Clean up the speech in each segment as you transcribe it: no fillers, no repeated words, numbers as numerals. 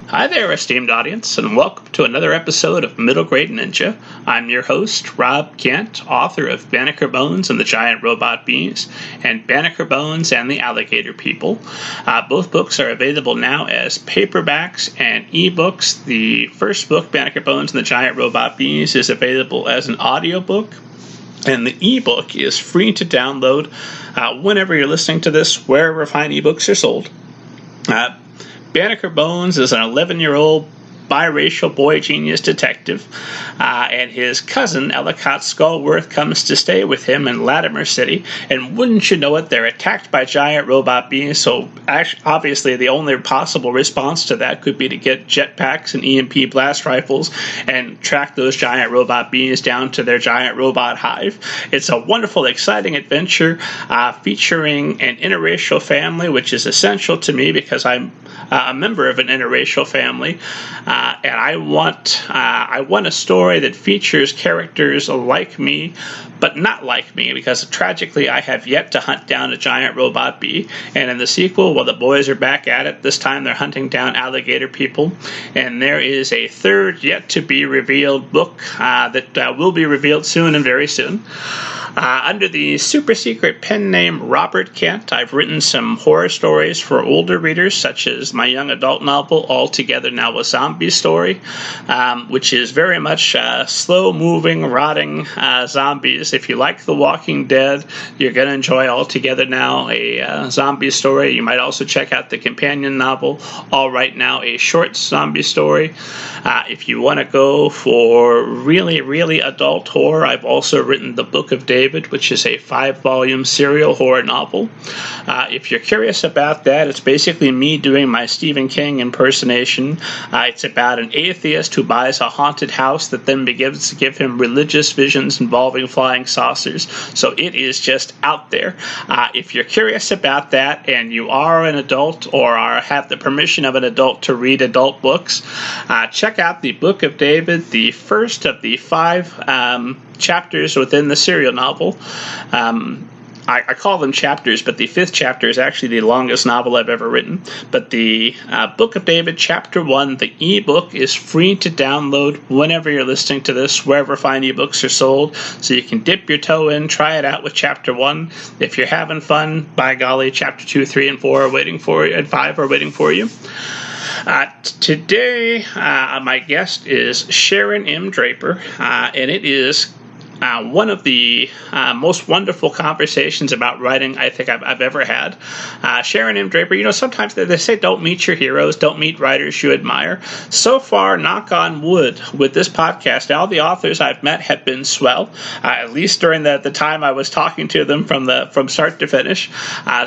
Hi there, esteemed audience, and welcome to another episode of Middle Grade Ninja. I'm your host, Rob Kent, author of Banneker Bones and the Giant Robot Bees, and Banneker Bones and the Alligator People. Both books are available now as paperbacks and ebooks. The first book, Banneker Bones and the Giant Robot Bees, is available as an audiobook. And the ebook is free to download whenever you're listening to this, wherever fine ebooks are sold. Banneker Bones is an 11-year-old biracial boy genius detective, and his cousin, Ellicott Skullworth, comes to stay with him in Latimer City, and wouldn't you know it, they're attacked by giant robot beings, so obviously the only possible response to that could be to get jetpacks and EMP blast rifles and track those giant robot beings down to their giant robot hive. It's a wonderful, exciting adventure featuring an interracial family, which is essential to me because I'm a member of an interracial family, and I want a story that features characters like me, but not like me, because tragically I have yet to hunt down a giant robot bee. And in the sequel, well, the boys are back at it. This time they're hunting down alligator people, and there is a third yet to be revealed book that will be revealed soon and very soon. Under the super secret pen name Robert Kent, I've written some horror stories for older readers, such as my young adult novel, All Together Now a Zombie Story, which is very much slow-moving, rotting zombies. If you like The Walking Dead, you're going to enjoy All Together Now, a zombie story. You might also check out the companion novel, All Right Now, a short zombie story. If you want to go for really, really adult horror, I've also written The Book of David, which is a 5-volume serial horror novel. If you're curious about that, it's basically me doing my Stephen King impersonation. It's about an atheist who buys a haunted house that then begins to give him religious visions involving flying saucers. So it is just out there. If you're curious about that and you are an adult or have the permission of an adult to read adult books, check out the Book of David, the first of the 5 chapters within the serial novel. I call them chapters, but the 5th chapter is actually the longest novel I've ever written. But the Book of David, Chapter 1, the ebook, is free to download whenever you're listening to this, wherever fine ebooks are sold. So you can dip your toe in, try it out with Chapter 1. If you're having fun, by golly, Chapter 2, 3, and 4 are waiting for you, and 5 are waiting for you. Today, my guest is Sharon M. Draper, and it is one of the most wonderful conversations about writing I think I've ever had. Sharon M. Draper, sometimes they say don't meet your heroes, don't meet writers you admire. So far, knock on wood, with this podcast, all the authors I've met have been swell, at least during the time I was talking to them from start to finish.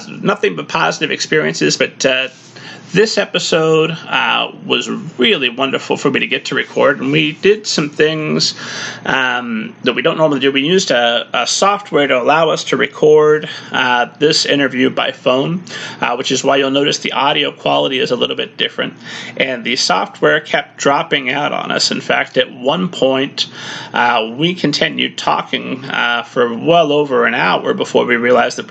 Nothing but positive experiences, but this episode was really wonderful for me to get to record, and we did some things that we don't normally do. We used a software to allow us to record this interview by phone, which is why you'll notice the audio quality is a little bit different, and the software kept dropping out on us. In fact, at one point, we continued talking for well over an hour before we realized that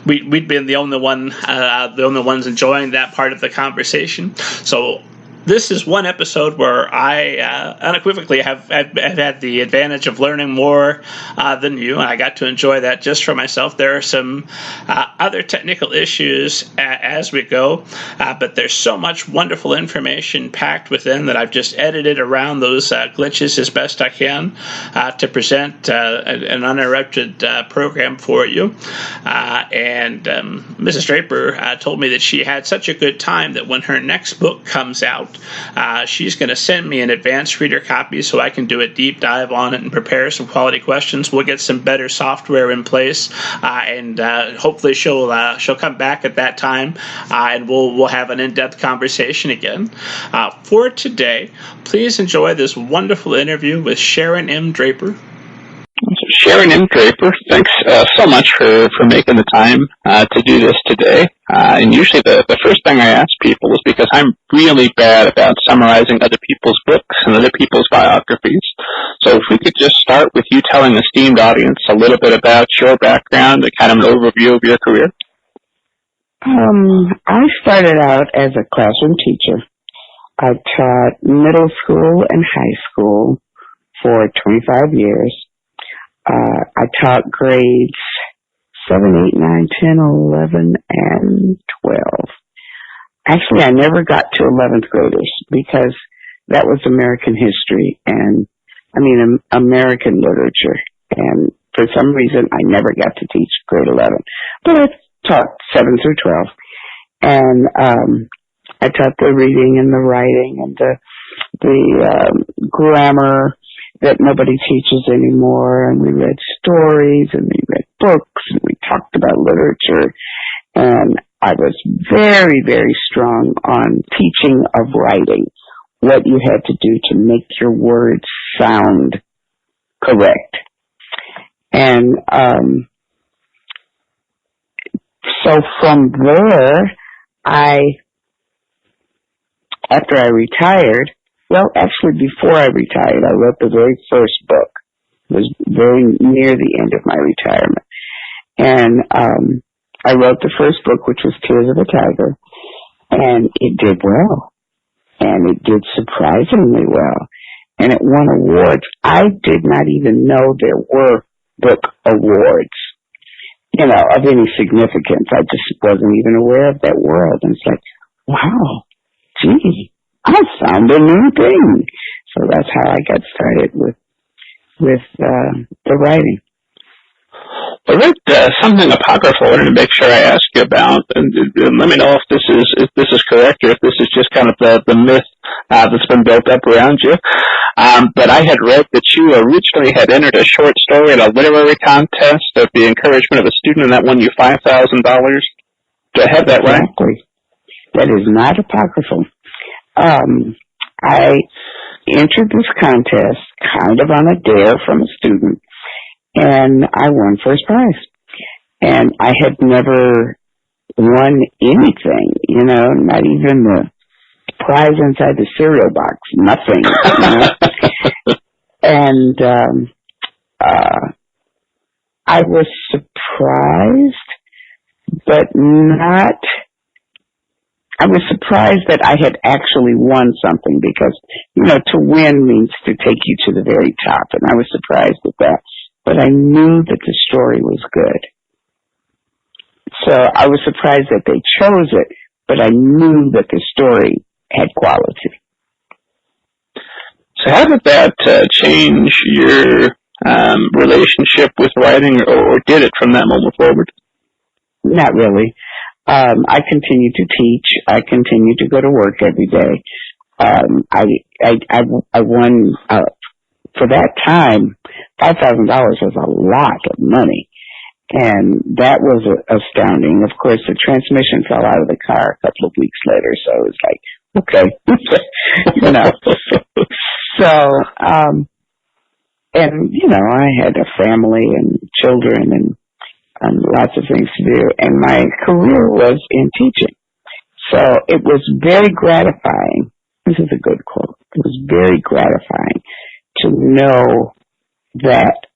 we'd been the only ones enjoying that part of the conversation. So this is one episode where I unequivocally have had the advantage of learning more than you, and I got to enjoy that just for myself. There are some other technical issues as we go, but there's so much wonderful information packed within that I've just edited around those glitches as best I can to present an uninterrupted program for you. And Mrs. Draper told me that she had such a good time that when her next book comes out, she's going to send me an advanced reader copy so I can do a deep dive on it and prepare some quality questions. We'll get some better software in place, and hopefully she'll come back at that time, and we'll have an in-depth conversation again. For today, please enjoy this wonderful interview with Sharon M. Draper. Sharon M. Draper, thanks so much for making the time to do this today. And usually the first thing I ask people is because I'm really bad about summarizing other people's books and other people's biographies. So if we could just start with you telling the esteemed audience a little bit about your background and kind of an overview of your career. I started out as a classroom teacher. I taught middle school and high school for 25 years. I taught grades 7, 8, 9, 10, 11, and 12. Actually, I never got to 11th graders because that was American history and, American literature. And for some reason, I never got to teach grade 11. But I taught 7 through 12. And I taught the reading and the writing and the grammar that nobody teaches anymore. And we read stories and we read books and we talked about literature. And I was very, very strong on teaching of writing, what you had to do to make your words sound correct. And so from there, after I retired, actually before I retired, I wrote the very first book. It was very near the end of my retirement. And I wrote the first book, which was Tears of a Tiger, and it did well. And it did surprisingly well. And it won awards. I did not even know there were book awards, of any significance. I just wasn't even aware of that world. And it's like, wow, gee, I found a new thing. So that's how I got started with the writing. I read something apocryphal. I wanted to make sure I ask you about, and let me know if this is correct or if this is just kind of the myth that's been built up around you. But I had read that you originally had entered a short story at a literary contest at the encouragement of a student, and that won you $5,000. Do I have that right? Exactly. That is not apocryphal. I entered this contest kind of on a dare from a student, and I won first prize. And I had never won anything, not even the prize inside the cereal box, nothing. And I was surprised, but not... I was surprised that I had actually won something because, to win means to take you to the very top, and I was surprised at that. But I knew that the story was good. So I was surprised that they chose it, but I knew that the story had quality. So how did that change your relationship with writing, or did it from that moment forward? Not really. I continued to teach. I continued to go to work every day. I won, for that time, $5,000 was a lot of money. And that was astounding. Of course, the transmission fell out of the car a couple of weeks later, so it was like, okay. So, I had a family and children and lots of things to do, and my career was in teaching. So it was very gratifying. This is a good quote. It was very gratifying to know that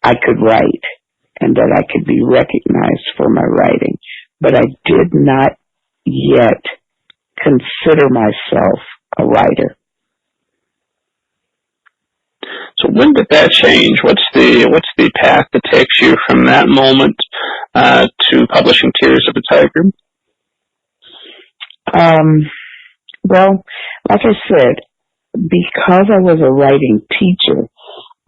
I could write and that I could be recognized for my writing. But I did not yet consider myself a writer. So when did that change? What's the path that takes you from that moment to publishing Tears of a Tiger? Well, like I said, because I was a writing teacher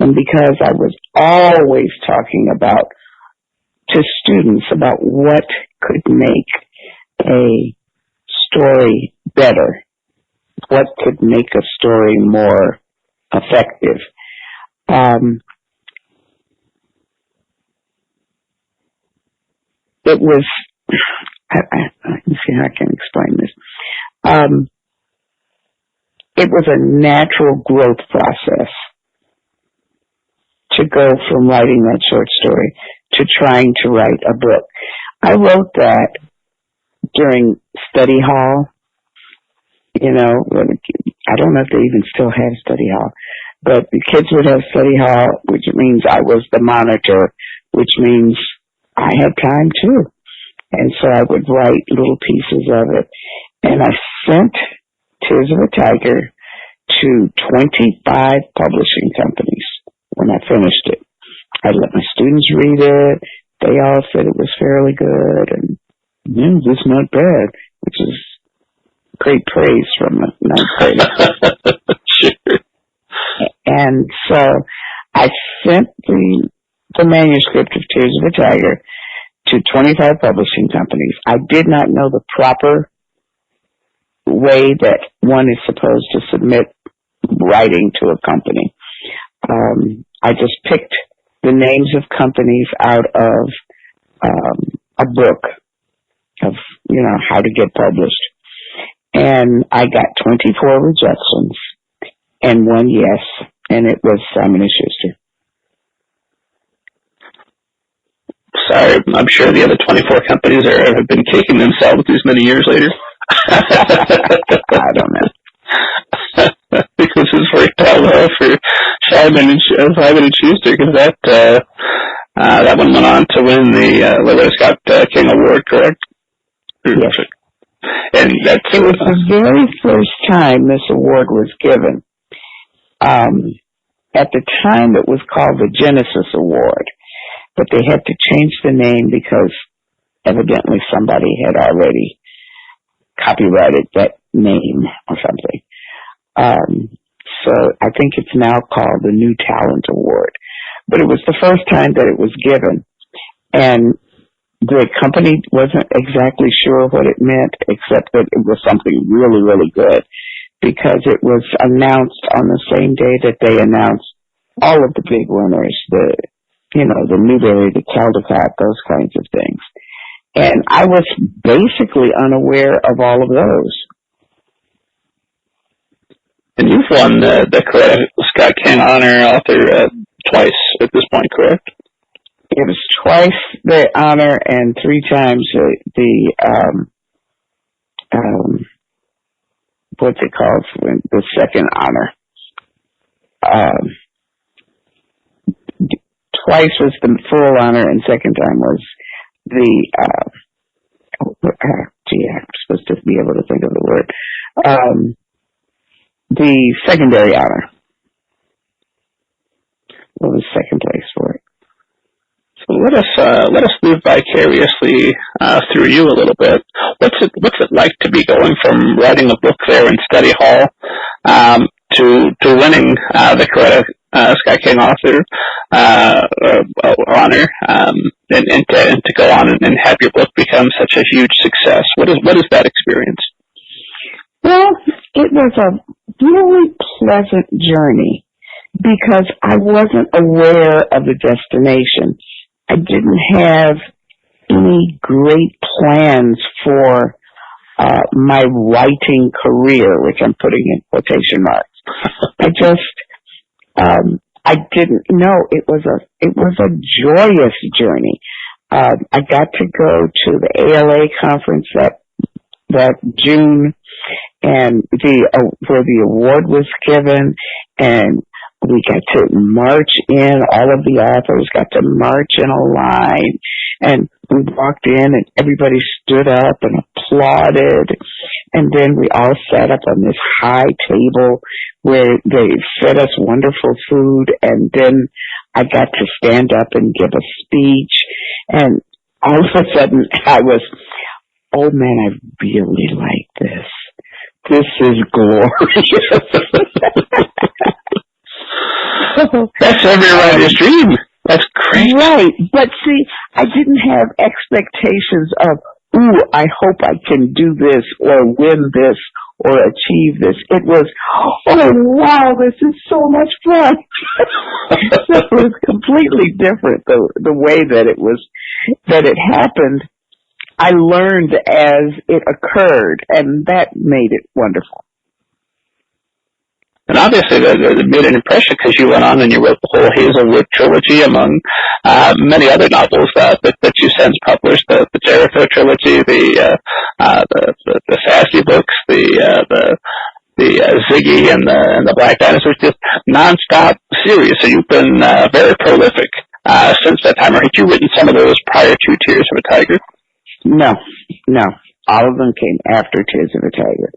and because I was always talking to students about what could make a story better, what could make a story more effective. It was, let me see how I can explain this. It was a natural growth process to go from writing that short story to trying to write a book. I wrote that during study hall. I don't know if they even still have study hall, but the kids would have study hall, which means I was the monitor, which means I had time too. And so I would write little pieces of it, and I sent Tears of a Tiger to 25 publishing companies when I finished it. I let my students read it. They all said it was fairly good, and it was not bad, which is great praise from a ninth grader. Sure. And so I sent the manuscript of Tears of a Tiger to 25 publishing companies. I did not know the proper way that one is supposed to submit writing to a company. I just picked the names of companies out of a book of, how to get published. And I got 24 rejections and 1 yes, and it was Simon & Schuster. Sorry, I'm sure the other 24 companies have been kicking themselves these many years later. I don't know. Because it's worked out well for Simon and Schuster, because that one went on to win the Loretta Scott King Award, correct? Yes. And it was the very first time this award was given. At the time, it was called the Genesis Award, but they had to change the name because evidently somebody had already copyrighted that name or something. So I think it's now called the New Talent Award. But it was the first time that it was given. And the company wasn't exactly sure what it meant, except that it was something really, really good, because it was announced on the same day that they announced all of the big winners, the Newbery, the Caldecott, those kinds of things. And I was basically unaware of all of those. And you've won the Coretta Scott King Honor Author twice at this point, correct? It was twice the honor and 3 times the what's it called? The second honor. Twice was the full honor, and second time was the I'm supposed to be able to think of the word. The secondary honor. What was second place for it? So let us move vicariously through you a little bit. What's it like to be going from writing a book there in study hall to winning the Coretta Scott King Author honor, and to go on and have your book become such a huge success? What is that experience? Well, it was a really pleasant journey because I wasn't aware of the destination. I didn't have any great plans for my writing career, which I'm putting in quotation marks. I didn't know. It was a joyous journey. I got to go to the ALA conference that June, and where the award was given, and we got to march in. All of the authors got to march in a line, and we walked in, and everybody stood up and applauded, and then we all sat up on this high table where they fed us wonderful food, and then I got to stand up and give a speech, and all of a sudden I was, oh man, I really like this. This is glorious. That's every writer's dream. That's great. Right. But see, I didn't have expectations of, ooh, I hope I can do this or win this or achieve this. It was, oh wow, this is so much fun. So it was completely different, the way that it happened. I learned as it occurred, and that made it wonderful. And obviously, it made an impression because you went on and you wrote the whole Hazelwood trilogy, among many other novels that you since published. The Draper trilogy, the Sassy books, the Ziggy and the Black Dinosaurs, just nonstop series. So you've been very prolific since that time. Haven't you written some of those prior to Tears of a Tiger? No. All of them came after Tears of a Tiger.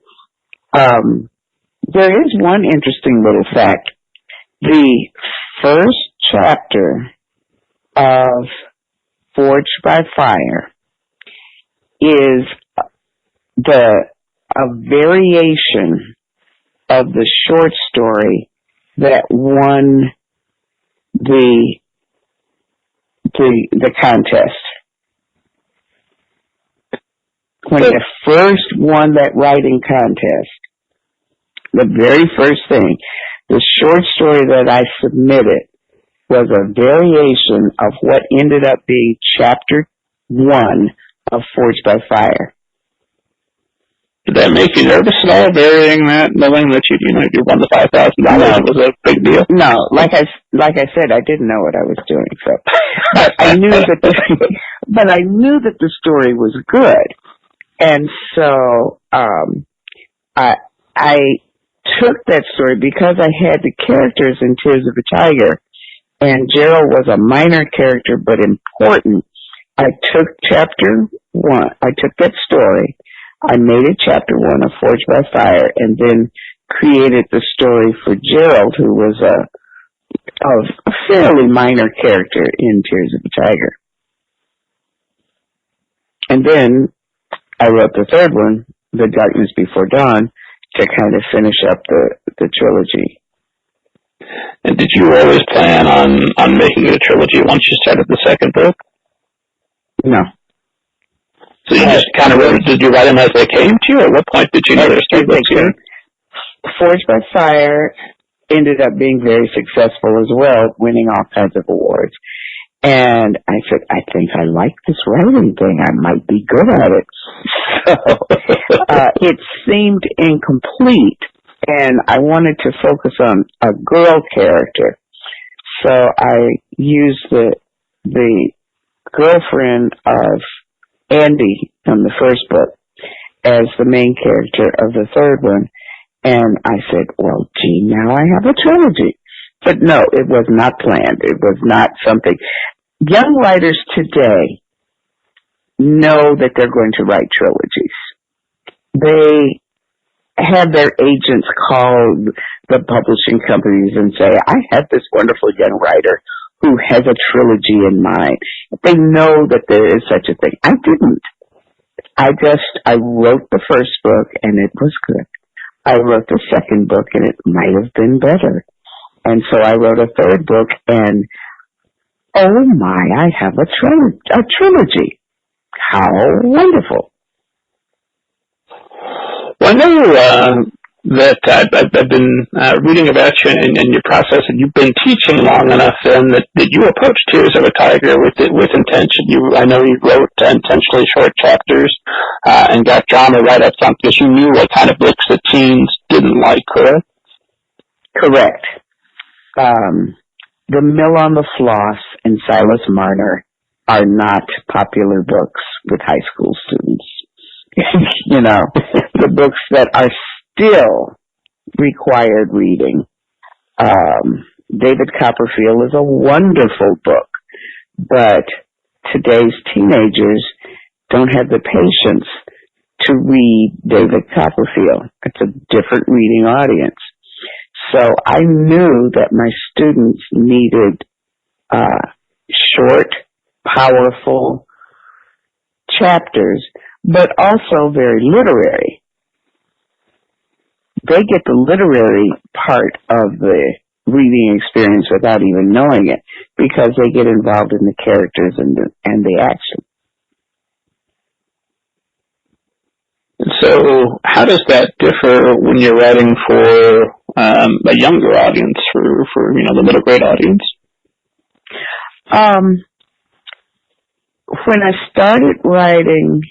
There is one interesting little fact. The first chapter of Forged by Fire is a variation of the short story that won the contest. When I first won that writing contest, the very first thing, the short story that I submitted was a variation of what ended up being chapter 1 of Forged by Fire. Did that make you nervous at all, varying that, knowing that you won the $5,000 was a big deal? No, like I said, I didn't know what I was doing. So, but I knew that the story was good, and so I took that story because I had the characters in Tears of a Tiger, and Gerald was a minor character but important. I took chapter 1. I took that story. I made it chapter 1 of Forged by Fire, and then created the story for Gerald, who was a fairly minor character in Tears of a Tiger. And then I wrote the third one, The Darkness Before Dawn, to kind of finish up the trilogy. And did you always plan on making it a trilogy once you started the second book? No. So you just kind of did you write them as they came to you? At what point did you know there were three books here? Forged by Fire ended up being very successful as well, winning all kinds of awards. And I said, I think I like this writing thing. I might be good at it. So it seemed incomplete, and I wanted to focus on a girl character. So I used the girlfriend of Andy from the first book as the main character of the third one. And I said, well, gee, now I have a trilogy. But no, it was not planned. It was not something. Young writers today know that they're going to write trilogies. They have their agents call the publishing companies and say, I have this wonderful young writer who has a trilogy in mind. They know that there is such a thing. I didn't. I wrote the first book and it was good. I wrote the second book and it might have been better. And so I wrote a third book and, oh my, I have a trilogy. How wonderful. Well, I know that I've been reading about you and your process, and you've been teaching long enough then that you approached Tears of a Tiger with intention. I know you wrote intentionally short chapters and got drama right up front because you knew what kind of books the teens didn't like, correct? Correct. The Mill on the Floss and Silas Marner are not popular books with high school students. You know, the books that are still required reading. David Copperfield is a wonderful book, but today's teenagers don't have the patience to read David Copperfield. It's a different reading audience. So I knew that my students needed short, powerful chapters, but also very literary. They get the literary part of the reading experience without even knowing it because they get involved in the characters and the action. So how does that differ when you're writing for a younger audience, for the middle grade audience? When I started writing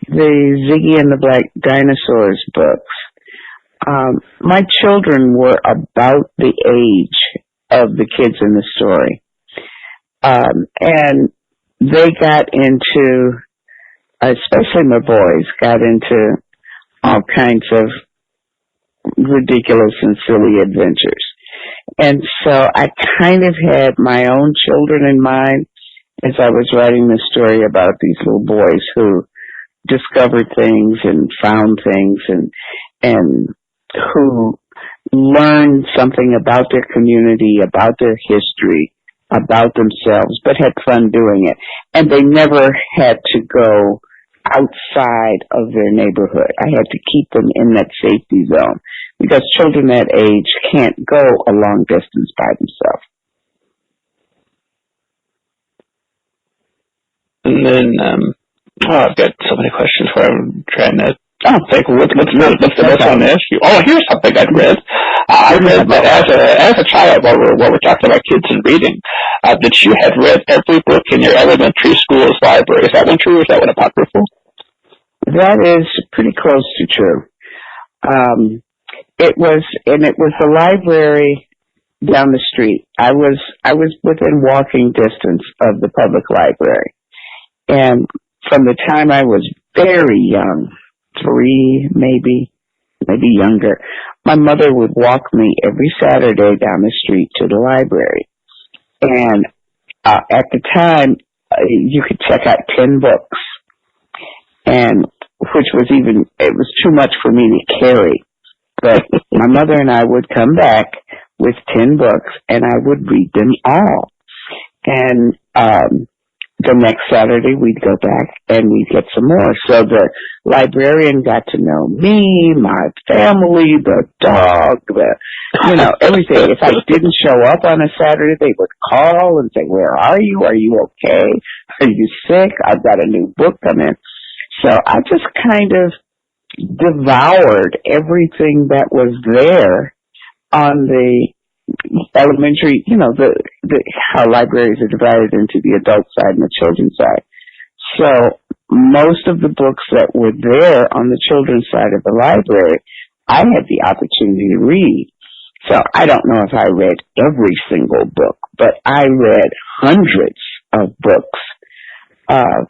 the Ziggy and the Black Dinosaurs books, my children were about the age of the kids in the story. And they got into, especially my boys, got into all kinds of ridiculous and silly adventures. And so I kind of had my own children in mind as I was writing this story about these little boys who discovered things and found things and who learned something about their community, about their history, about themselves, but had fun doing it. And they never had to go outside of their neighborhood. I had to keep them in that safety zone because children that age can't go a long distance by themselves. And then, I've got so many questions where I'm trying to think, what's the best one to ask you? Oh, here's something I'd read. I read that as a child, while we're talking about kids and reading, that you had read every book in your elementary school's library. Is that one true, or is that one apocryphal? That is pretty close to true. It was the library down the street. I was within walking distance of the public library. And from the time I was very young, 3 maybe younger, my mother would walk me every Saturday down the street to the library. And at the time, you could check out 10 books, and it was too much for me to carry. But my mother and I would come back with 10 books, and I would read them all. And the next Saturday, we'd go back and we'd get some more. So the librarian got to know me, my family, the dog, everything. If I didn't show up on a Saturday, they would call and say, "Where are you? Are you okay? Are you sick? I've got a new book coming." So I just kind of devoured everything that was there on the elementary, how libraries are divided into the adult side and the children's side. So most of the books that were there on the children's side of the library, I had the opportunity to read. So I don't know if I read every single book, but I read hundreds of books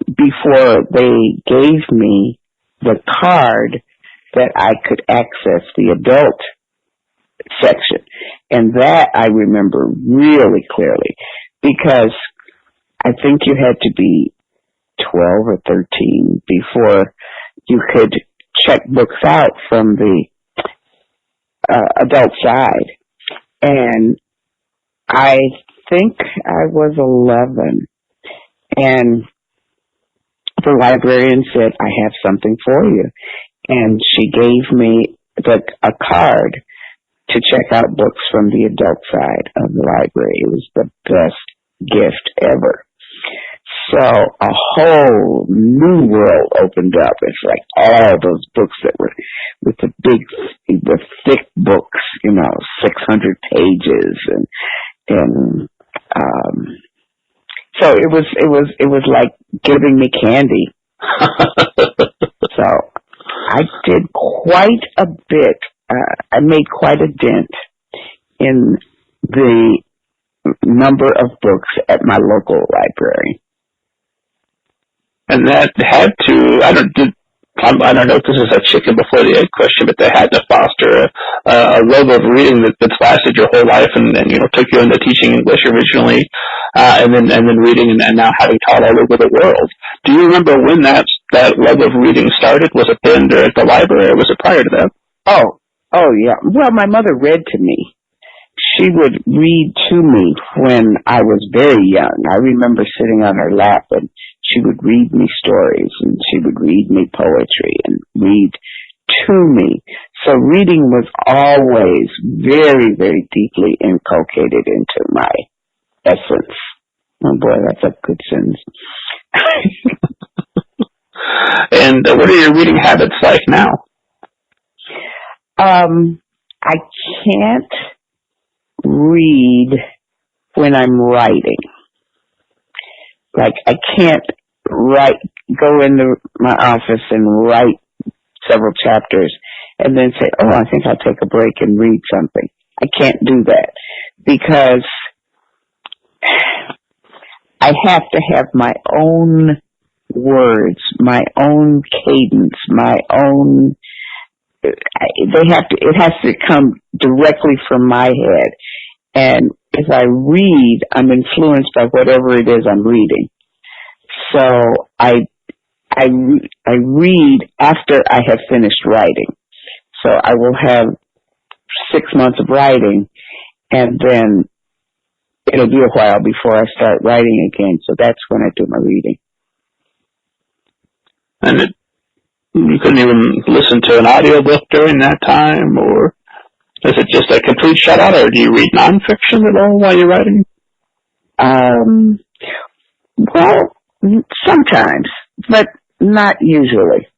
before they gave me the card that I could access the adult section. And that I remember really clearly because I think you had to be 12 or 13 before you could check books out from the adult side. And I think I was 11, and the librarian said, "I have something for you." And she gave me a card to check out books from the adult side of the library. It was the best gift ever. So a whole new world opened up. It's like all those books that were with the thick books, 600 pages, and so it was like giving me candy. So I did quite a bit. I made quite a dent in the number of books at my local library. And that had to, I don't know if this is a chicken before the egg question, but they had to foster a love of reading that's lasted your whole life and took you into teaching English originally, and then reading and now having taught all over the world. Do you remember when that love of reading started? Was it then at the library, or was it prior to that? Oh yeah. Well, my mother read to me. She would read to me when I was very young. I remember sitting on her lap and she would read me stories and she would read me poetry and read to me. So reading was always very, very deeply inculcated into my essence. Oh boy, that's a good sentence. And what are your reading habits like now? I can't read when I'm writing. Like, I can't go into my office and write several chapters and then say, "Oh, I think I'll take a break and read something." I can't do that because I have to have my own words, my own cadence, my own. It has to come directly from my head. And if I read, I'm influenced by whatever it is I'm reading. So I read after I have finished writing. So I will have 6 months of writing, and then it'll be a while before I start writing again. So that's when I do my reading. And you couldn't even listen to an audiobook during that time, or is it just a complete shutout, or do you read nonfiction at all while you're writing? Well, sometimes, but not usually.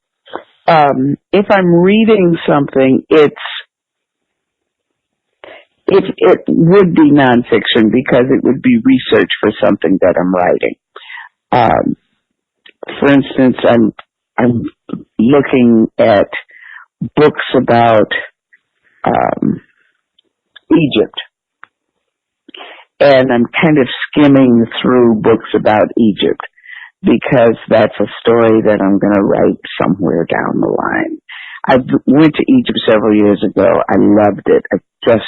If I'm reading something, it would be nonfiction because it would be research for something that I'm writing. For instance, I'm looking at books about Egypt, and I'm kind of skimming through books about Egypt because that's a story that I'm going to write somewhere down the line. I went to Egypt several years ago. I loved it. I just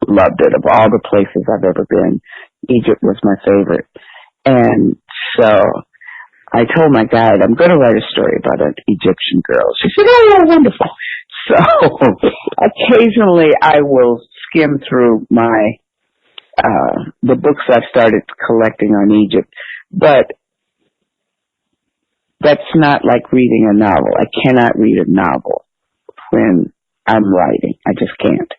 loved it. Of all the places I've ever been, Egypt was my favorite. And so I told my guide, I'm going to write a story about an Egyptian girl. She said, oh, yeah, wonderful. So occasionally I will skim through the books I've started collecting on Egypt, but that's not like reading a novel. I cannot read a novel when I'm writing. I just can't.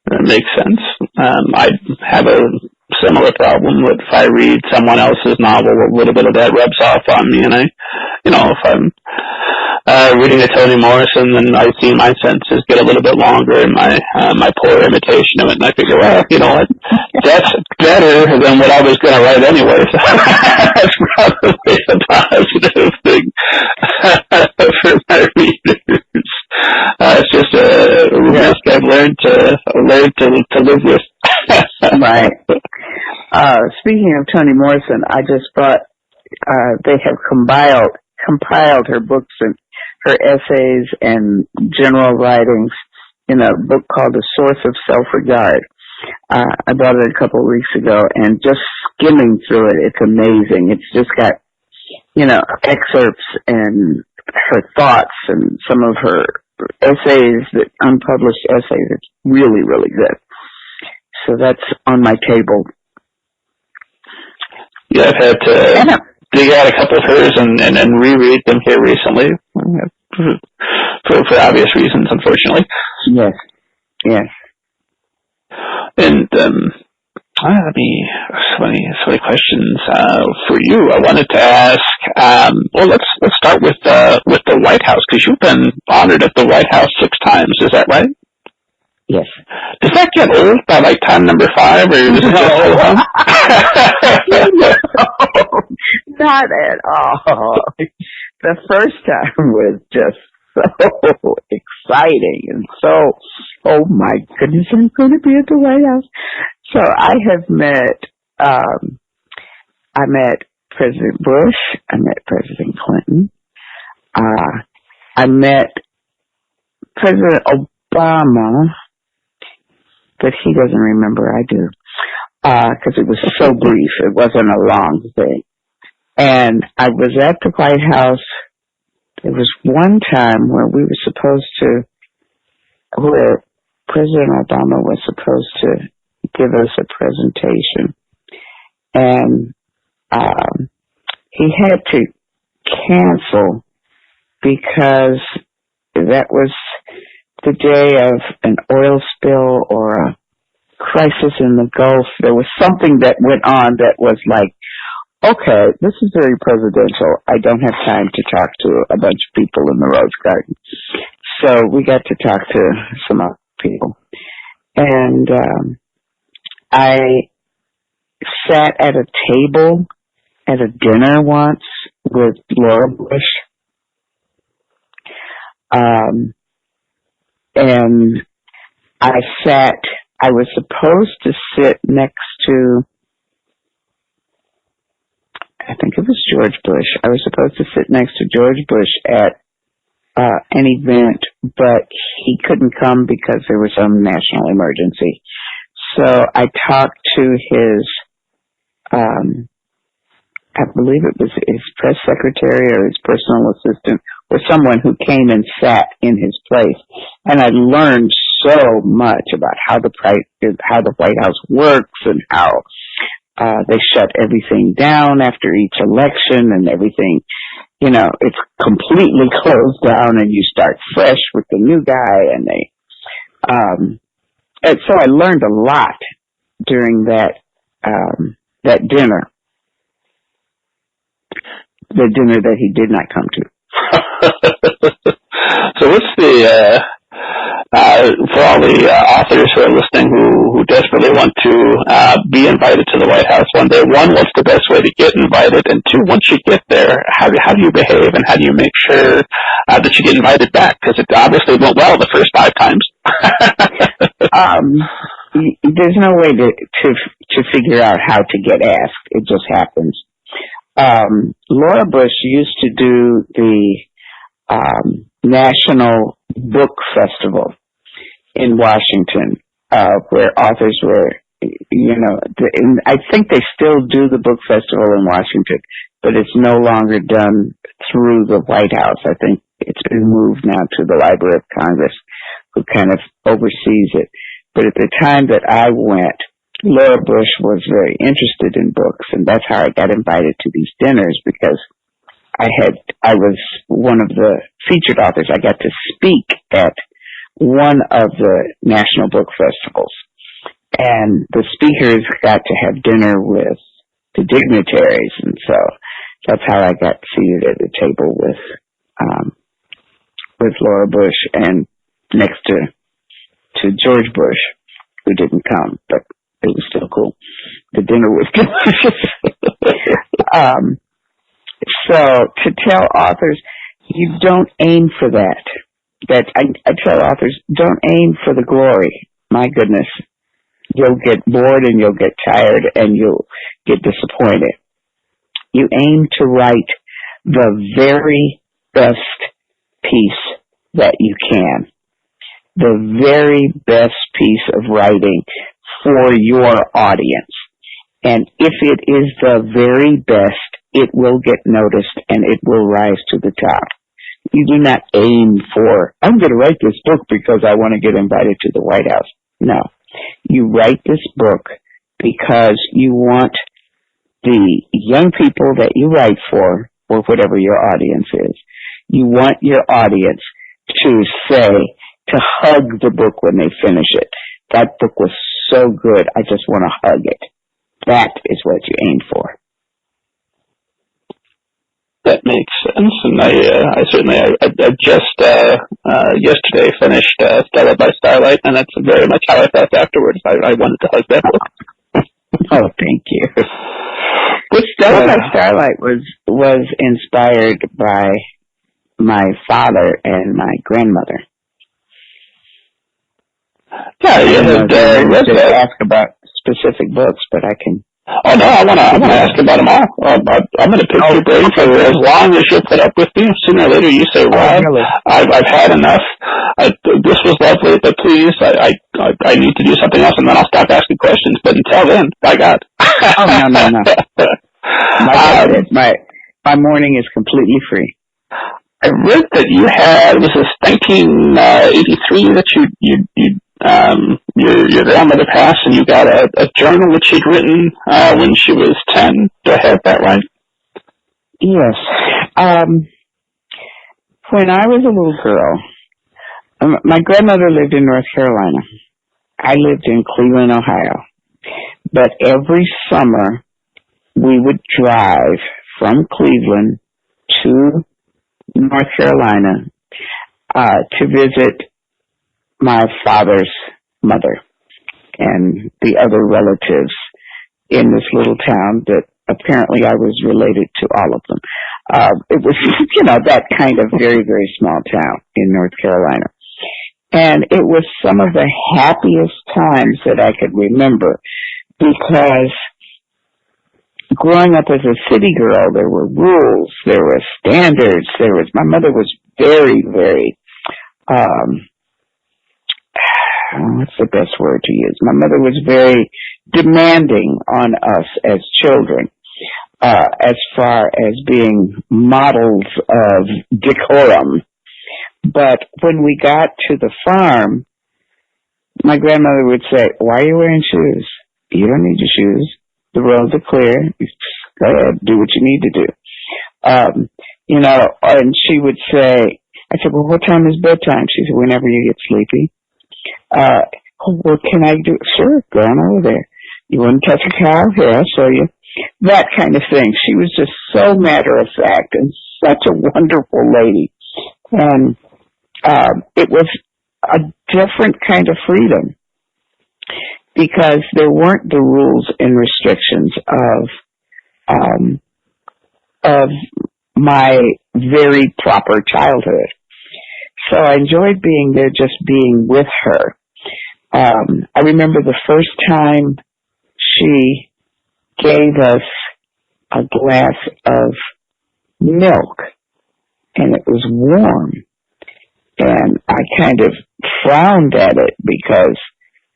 That makes sense. I have a similar problem with if I read someone else's novel, a little bit of that rubs off on me, and if I'm reading a Toni Morrison, then I see my sentences get a little bit longer in my poor imitation of it, and I figure, well, you know what, that's better than what I was going to write anyway. So that's probably a positive thing for my readers. It's just a risk I've learned to live with. Right. Speaking of Toni Morrison, I just bought. They have compiled her books and her essays and general writings in a book called The Source of Self-Regard. I bought it a couple of weeks ago, and just skimming through it, it's amazing. It's just got, excerpts and her thoughts and some of her essays, unpublished essays. It's really, really good. So that's on my table. Yeah, I've had to dig out a couple of hers and reread them here recently, for obvious reasons, unfortunately. Yes. And so many questions for you. I wanted to ask. Let's start with the White House, because you've been honored at the White House 6 times. Is that right? Yes. Does that get old by like time number 5, or is it just No, not at all. The first time was just so exciting and so, oh my goodness, I'm going to be at the White House. So I have I met President Bush, I met President Clinton, I met President Obama, but he doesn't remember. I do, because it was so brief. It wasn't a long thing. And I was at the White House. There was one time where where President Obama was supposed to give us a presentation, and he had to cancel because that was the day of an oil spill or a crisis in the Gulf. There was something that went on that was like, okay, this is very presidential. I don't have time to talk to a bunch of people in the Rose Garden. So we got to talk to some other people. And I sat at a table at a dinner once with Laura Bush. And I was supposed to sit next to, I think it was George Bush. I was supposed to sit next to George Bush at an event, but he couldn't come because there was some national emergency. So I talked to his, I believe it was his press secretary or his personal assistant, was someone who came and sat in his place. And I learned so much about how the White House works and how they shut everything down after each election and everything. You know, it's completely closed down and you start fresh with the new guy and so I learned a lot during that dinner. The dinner that he did not come to. So what's the, for all the authors who are listening who desperately want to be invited to the White House one day, one, what's the best way to get invited? And two, once you get there, how do you behave and how do you make sure that you get invited back? Because it obviously went well the first 5 times. There's no way to figure out how to get asked. It just happens. Laura Bush used to do the National Book Festival in Washington, where authors were, and I think they still do the book festival in Washington, but it's no longer done through the White House. I think it's been moved now to the Library of Congress, who kind of oversees it. But at the time that I went, Laura Bush was very interested in books, and that's how I got invited to these dinners, because I was one of the featured authors. I got to speak at one of the national book festivals, and the speakers got to have dinner with the dignitaries, and so that's how I got seated at the table with Laura Bush and next to George Bush, who didn't come, but it was still cool. The dinner was delicious. So to tell authors, you don't aim for that. I tell authors, don't aim for the glory. My goodness, you'll get bored and you'll get tired and you'll get disappointed. You aim to write the very best piece that you can. The very best piece of writing for your audience. And if it is the very best, it will get noticed and it will rise to the top. You do not aim for, I'm going to write this book because I want to get invited to the White House. No. You write this book because you want the young people that you write for, or whatever your audience is, you want your audience to say, to hug the book when they finish it. That book was so good, I just want to hug it. That is what you aim for. That makes sense, and I certainly just yesterday finished Stella by Starlight, and that's very much how I felt afterwards. I wanted to hug that book. Oh, thank you. But Stella by Starlight was inspired by my father and my grandmother. Yeah, I read that. Ask about specific books, but I can. Oh no, I want to ask about them all. I'm going to pick your brain for as long as you'll put up with me. Sooner or later, you say, "Rob, really? I've had enough. This was lovely, but please, I need to do something else, and then I'll stop asking questions." But until then, by God. Oh no. My morning is completely free. I read that you had, was this 1983 that your grandmother passed, and you got a journal that she'd written when she was 10. Do I have that right? Yes. When I was a little girl, my grandmother lived in North Carolina. I lived in Cleveland, Ohio. But every summer, we would drive from Cleveland to North Carolina to visit my father's mother and the other relatives in this little town that apparently I was related to all of them. It was, that kind of very, very small town in North Carolina. And it was some of the happiest times that I could remember, because growing up as a city girl, there were rules, there were standards, my mother was very, very, what's the best word to use? My mother was very demanding on us as children. as far as being models of decorum. But when we got to the farm, my grandmother would say, "Why are you wearing shoes? You don't need your shoes. The roads are clear. Go ahead, do what you need to do." And she would say, I said, "Well, what time is bedtime?" She said, "Whenever you get sleepy." Well, can I do it? Sure, go on over there. You wouldn't touch a cow? Here, I'll show you. That kind of thing. She was just so matter of fact and such a wonderful lady. And it was a different kind of freedom because there weren't the rules and restrictions of my very proper childhood. So I enjoyed being there, just being with her. I remember the first time she gave us a glass of milk, and it was warm. And I kind of frowned at it because,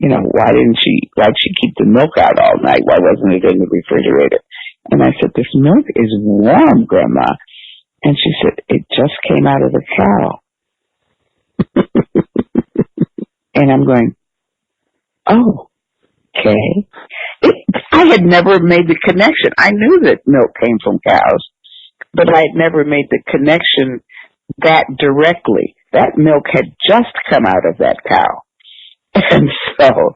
why'd she keep the milk out all night? Why wasn't it in the refrigerator? And I said, "This milk is warm, Grandma." And she said, "It just came out of the cow." And I'm going, "Oh, okay." I had never made the connection. I knew that milk came from cows, but I had never made the connection that directly. That milk had just come out of that cow. And so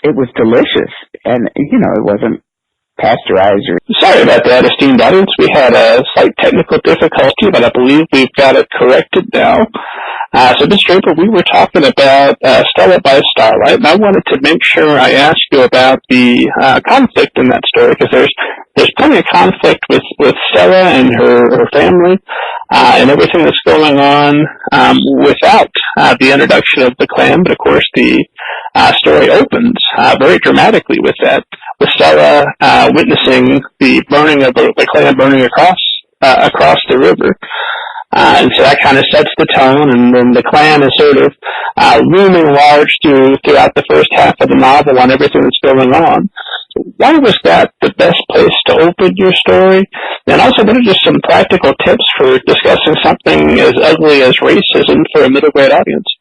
it was delicious. And, it wasn't pasteurized. Sorry about that, esteemed audience. We had a slight technical difficulty, but I believe we've got it corrected now. So, Ms. Draper, we were talking about Stella by Starlight, and I wanted to make sure I asked you about the conflict in that story, because there's plenty of conflict with Stella and her family and everything that's going on without the introduction of the clan. But, of course, the story opens very dramatically with that, with Stella witnessing the burning of the clan burning across the river. And so that kind of sets the tone, and then the clan is sort of looming large throughout the first half of the novel on everything that's going on. So why was that the best place to open your story? And also, what are just some practical tips for discussing something as ugly as racism for a middle grade audience?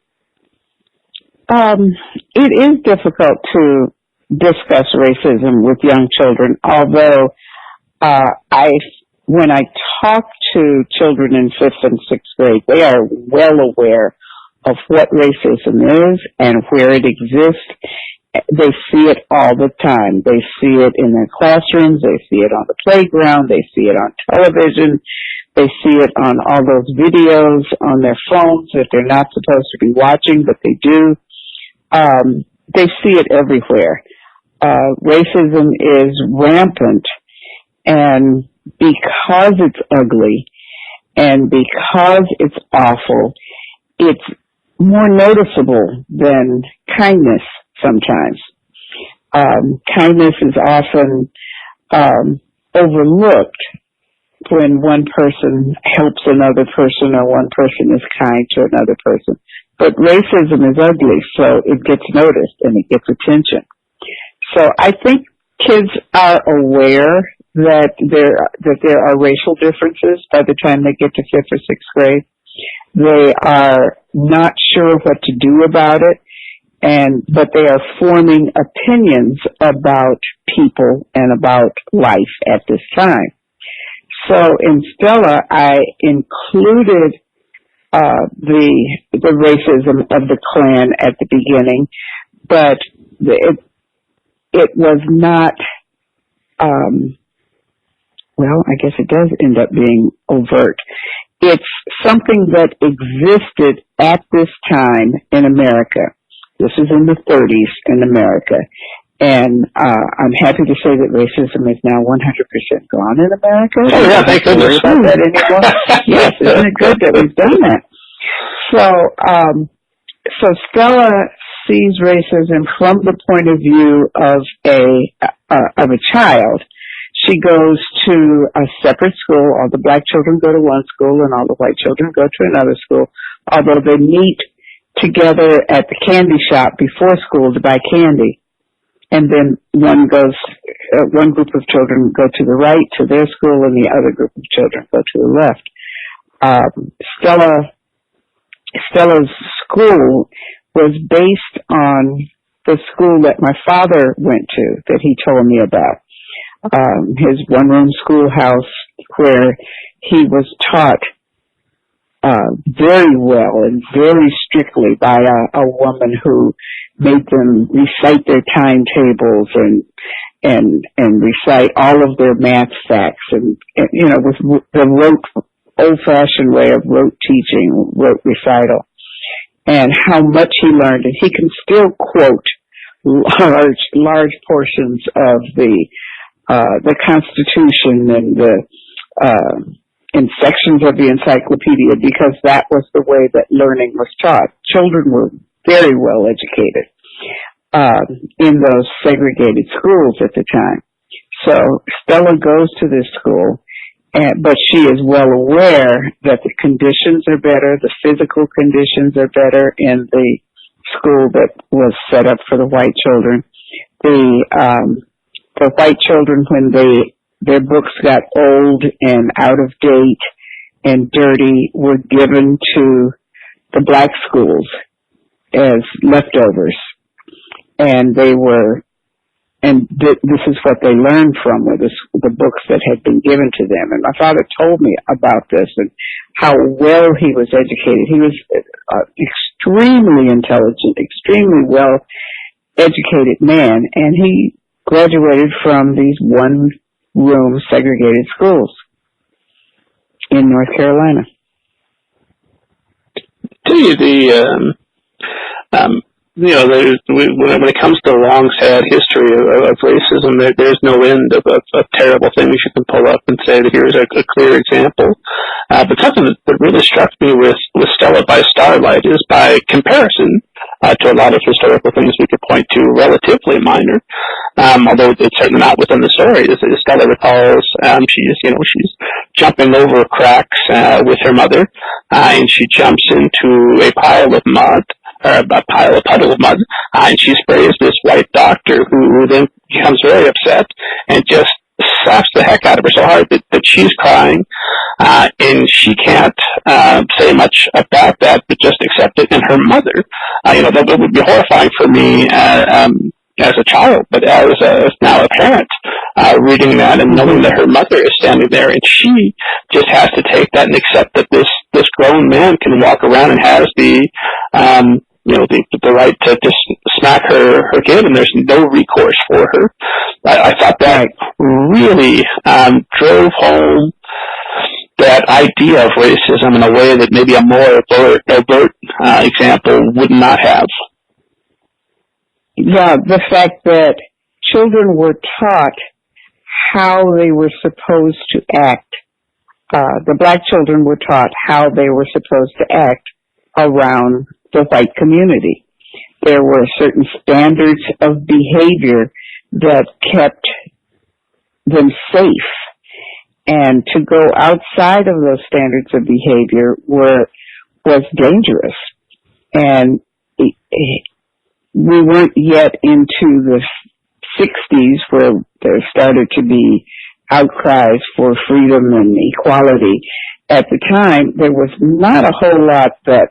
It is difficult to discuss racism with young children, although when I talk to children in 5th and 6th grade, they are well aware of what racism is and where it exists. They see it all the time. They see it in their classrooms. They see it on the playground. They see it on television. They see it on all those videos on their phones that they're not supposed to be watching, but they do. They see it everywhere. Racism is rampant, and because it's ugly and because it's awful, it's more noticeable than kindness sometimes. Kindness is often overlooked when one person helps another person or one person is kind to another person. But racism is ugly, so it gets noticed and it gets attention. So I think kids are aware that there are racial differences by the time they get to 5th or 6th grade. They are not sure what to do about it, but they are forming opinions about people and about life at this time. So in Stella, I included the racism of the Klan at the beginning, but it was not. Well, I guess it does end up being overt. It's something that existed at this time in America. This is in the 30s in America. And I'm happy to say that racism is now 100% gone in America. Oh, yeah, thank goodness. About that anymore. Yes, isn't it good that we've done that? So Stella sees racism from the point of view of a child. She goes to a separate school. All the black children go to one school and all the white children go to another school, although they meet together at the candy shop before school to buy candy. and then one group of children go to the right to their school, and the other group of children go to the left. Stella's school was based on the school that my father went to, that he told me about. His one-room schoolhouse, where he was taught very well and very strictly by a woman who made them recite their timetables and recite all of their math facts, and with the old-fashioned way of rote teaching, rote recital, and how much he learned. And he can still quote large portions of the Constitution and sections of the encyclopedia, because that was the way that learning was taught. Children were very well educated in those segregated schools at the time. So Stella goes to this school, but she is well aware that the conditions are better, the physical conditions are better in the school that was set up for the white children. The white children, when their books got old and out of date and dirty, were given to the black schools as leftovers. And this is what they learned from, were the books that had been given to them. And my father told me about this and how well he was educated. He was extremely intelligent, extremely well educated man, and he graduated from these one-room segregated schools in North Carolina. When it comes to the long, sad history of racism, there's no end of terrible things you can pull up and say that here's a clear example. But something that really struck me with Stella by Starlight is, by comparison to a lot of historical things we could point to, relatively minor, although it's certainly not within the story. As Stella recalls, she's jumping over cracks with her mother, and she jumps into a pile of mud, or a puddle of mud, and she sprays this white doctor, who then becomes very upset and just slaps the heck out of her so hard that she's crying, and she can't say much about that, but just accept it. And her mother, that would be horrifying for me as a child, but as now a parent, reading that and knowing that her mother is standing there, and she just has to take that and accept that this grown man can walk around and has the right to just smack her kid, and there's no recourse for her. I thought that really drove home that idea of racism in a way that maybe a more overt example would not have. Yeah, the fact that children were taught how they were supposed to act. The black children were taught how they were supposed to act around the white community. There were certain standards of behavior that kept them safe, and to go outside of those standards of behavior was dangerous. And we weren't yet into the 60s, where there started to be outcries for freedom and equality. At the time, there was not a whole lot that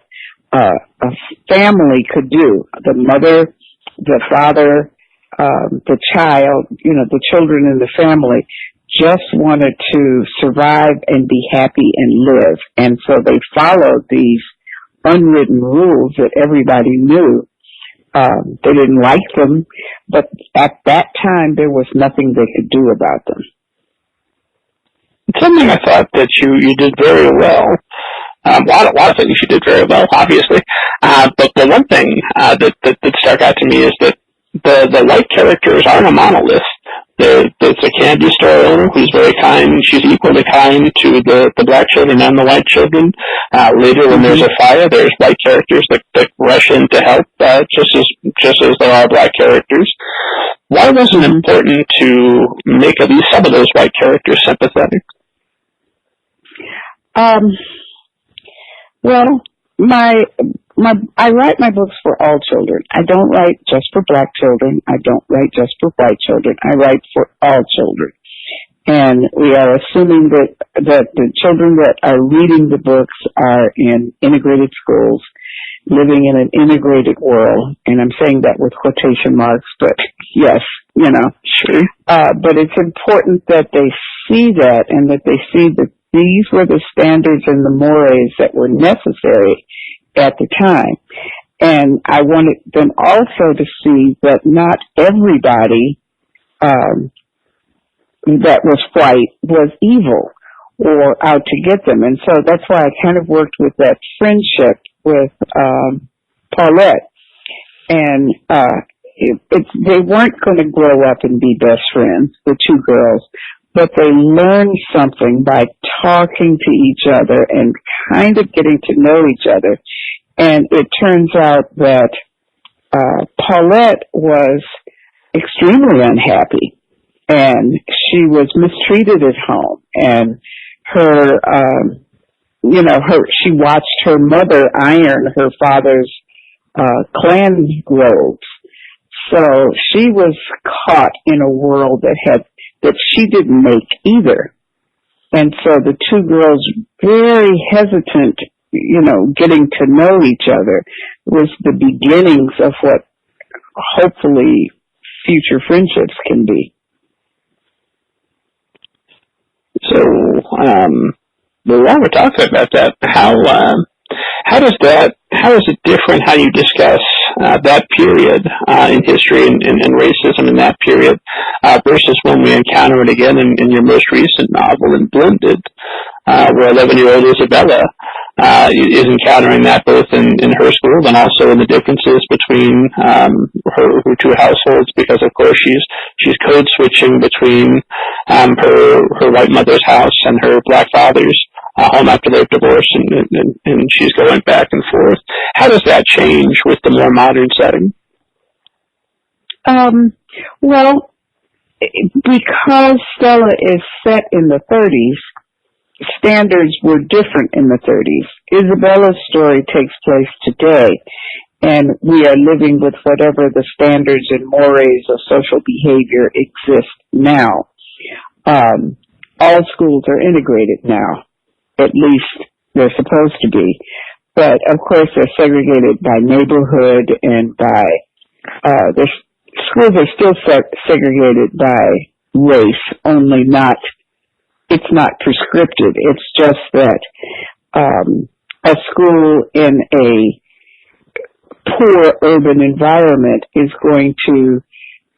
a family could do. The mother, the father, the child, the children in the family just wanted to survive and be happy and live. And so they followed these unwritten rules that everybody knew. They didn't like them, but at that time there was nothing they could do about them. Something I thought that you did very well. A lot of things you did very well, obviously. But the one thing that stuck out to me is that the white characters aren't a monolith. There's a candy store owner who's very kind, and she's equally kind to the black children and the white children. Later, when there's a fire, there's white characters that rush in to help, just as there are black characters. Why was it important to make at least some of those white characters sympathetic? Well, my I write my books for all children. I don't write just for black children. I don't write just for white children. I write for all children. And we are assuming that the children that are reading the books are in integrated schools, living in an integrated world. And I'm saying that with quotation marks, but yes, Sure. But it's important that they see that, and that they see that these were the standards and the mores that were necessary at the time. And I wanted them also to see that not everybody that was white was evil or out to get them. And so that's why I kind of worked with that friendship with Paulette. And they weren't going to grow up and be best friends, the two girls, but they learned something by talking to each other and kind of getting to know each other. And it turns out that Paulette was extremely unhappy, and she was mistreated at home, and she watched her mother iron her father's clan robes. So she was caught in a world that she didn't make either. And so the two girls, very hesitant, getting to know each other, was the beginnings of what hopefully future friendships can be. So, while we're talking about that, how is it different how you discuss that period in history and racism in that period versus when we encounter it again in your most recent novel, in Blended, where 11-year-old Isabella is encountering that both in her school and also in the differences between her two households, because of course she's code switching between her white mother's house and her black father's home after they've divorced, and she's going back and forth. How does that change with the more modern setting? Well, because Stella is set in the 30s, standards were different in the 30s. Isabella's story takes place today, and we are living with whatever the standards and mores of social behavior exist now. All schools are integrated now. At least they're supposed to be. But, of course, they're segregated by neighborhood and by, the schools are still segregated by race, only it's not prescriptive. It's just that, a school in a poor urban environment is going to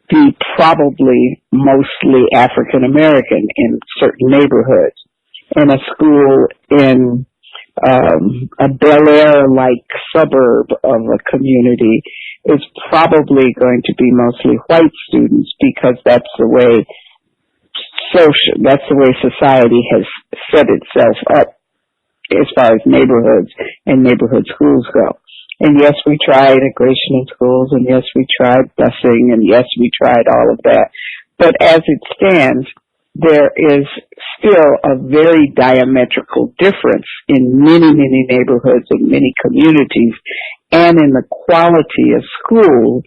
be probably mostly African American in certain neighborhoods. And a school in a Bel Air-like suburb of a community is probably going to be mostly white students, because that's the way society has set itself up as far as neighborhoods and neighborhood schools go. And yes, we tried integration in schools, and yes, we tried busing, and yes, we tried all of that. But as it stands, there is still a very diametrical difference in many, many neighborhoods and many communities, and in the quality of school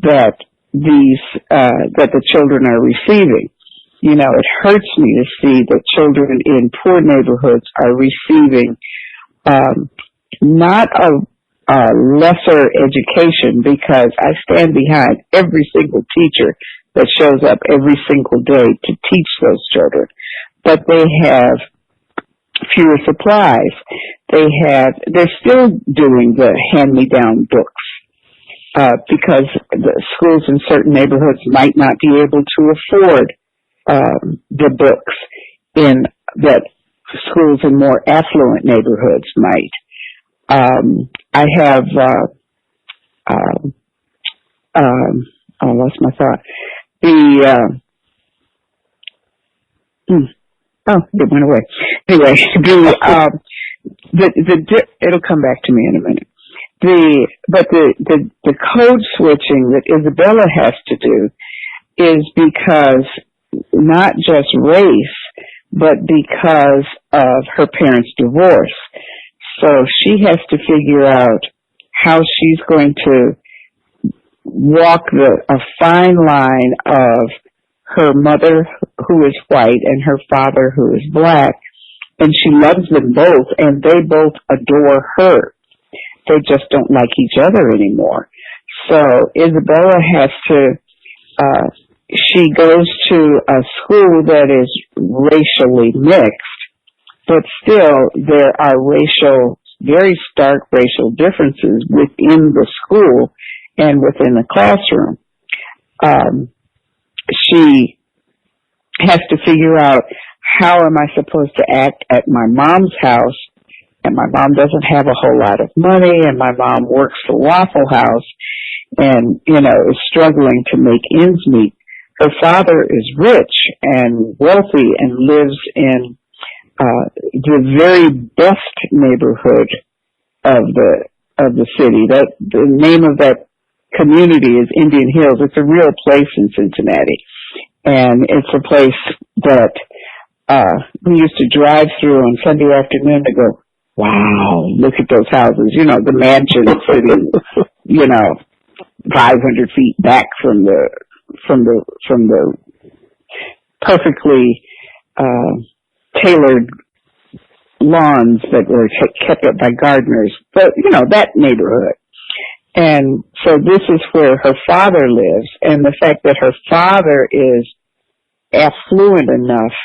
that the children are receiving. It hurts me to see that children in poor neighborhoods are receiving not a lesser education, because I stand behind every single teacher that shows up every single day to teach those children. But they have fewer supplies. They're still doing the hand-me-down books, because the schools in certain neighborhoods might not be able to afford the books that schools in more affluent neighborhoods might. I have, I lost my thought. It went away. Anyway, it'll come back to me in a minute. The code switching that Isabella has to do is because not just race, but because of her parents' divorce. So she has to figure out how she's going to walk a fine line of her mother who is white and her father who is black, and she loves them both, and they both adore her. They just don't like each other anymore. So Isabella has to, she goes to a school that is racially mixed, but still there are very stark racial differences within the school and within the classroom. She has to figure out, how am I supposed to act at my mom's house? And my mom doesn't have a whole lot of money, and my mom works for Waffle House and, is struggling to make ends meet. Her father is rich and wealthy and lives in the very best neighborhood of the city. The name of that community is Indian Hills. It's a real place in Cincinnati, and it's a place that we used to drive through on Sunday afternoon to go, wow, look at those houses. The mansion sitting, 500 feet back from the perfectly tailored lawns that were kept up by gardeners. But, that neighborhood. And so this is where her father lives, and the fact that her father is affluent enough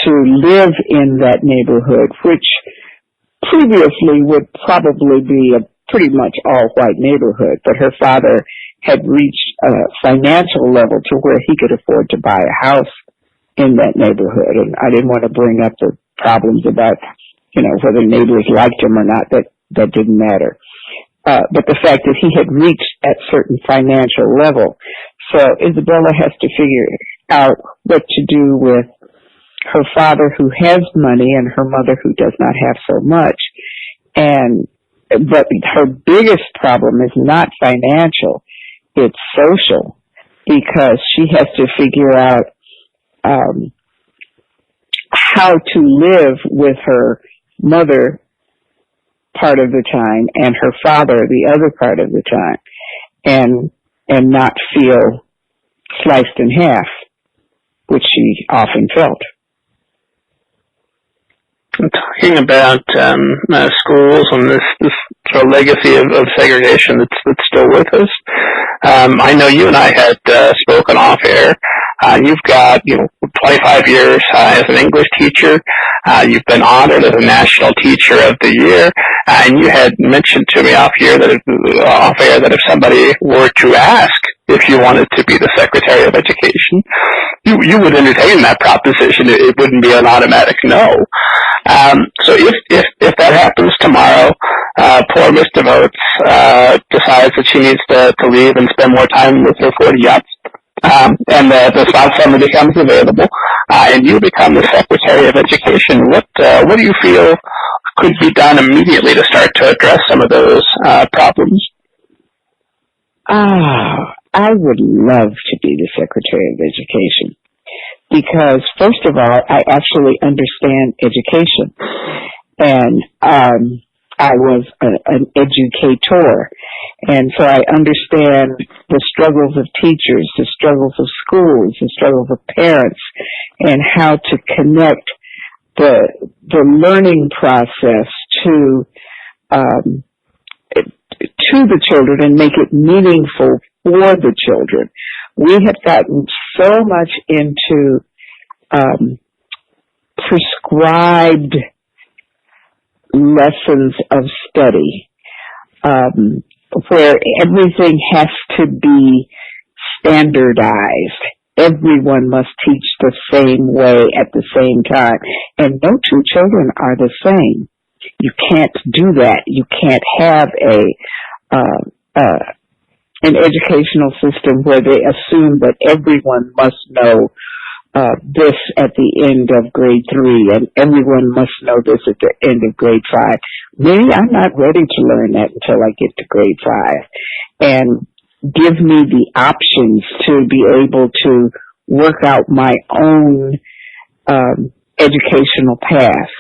to live in that neighborhood, which previously would probably be a pretty much all-white neighborhood, but her father had reached a financial level to where he could afford to buy a house in that neighborhood. And I didn't want to bring up the problems about, whether neighbors liked him or not. That didn't matter. But the fact that he had reached that certain financial level. So Isabella has to figure out what to do with her father who has money and her mother who does not have so much. But her biggest problem is not financial, it's social, because she has to figure out how to live with her mother part of the time and her father the other part of the time, and not feel sliced in half, which she often felt. Talking about schools and this sort of legacy of segregation that's still with us. I know you and I had spoken off air. You've got 25 years as an English teacher. You've been honored as a National Teacher of the Year, and you had mentioned to me off air that if somebody were to ask if you wanted to be the Secretary of Education, you would entertain that proposition. It wouldn't be an automatic no. So if that happens tomorrow, poor Miss DeVotes decides that she needs to leave and spend more time with her 40 yachts, and the spot suddenly becomes available, and you become the Secretary of Education, what do you feel could be done immediately to start to address some of those problems? I would love to be the Secretary of Education, because first of all, I actually understand education, and I was an educator, and so I understand the struggles of teachers, the struggles of schools, the struggles of parents, and how to connect the learning process to the children and make it meaningful for the children. We have gotten so much into prescribed lessons of study, where everything has to be standardized. Everyone must teach the same way at the same time. And no two children are the same. You can't do that. You can't have an educational system where they assume that everyone must know this at the end of grade 3 and everyone must know this at the end of grade 5. Me, I'm not ready to learn that until I get to grade 5. And give me the options to be able to work out my own educational path.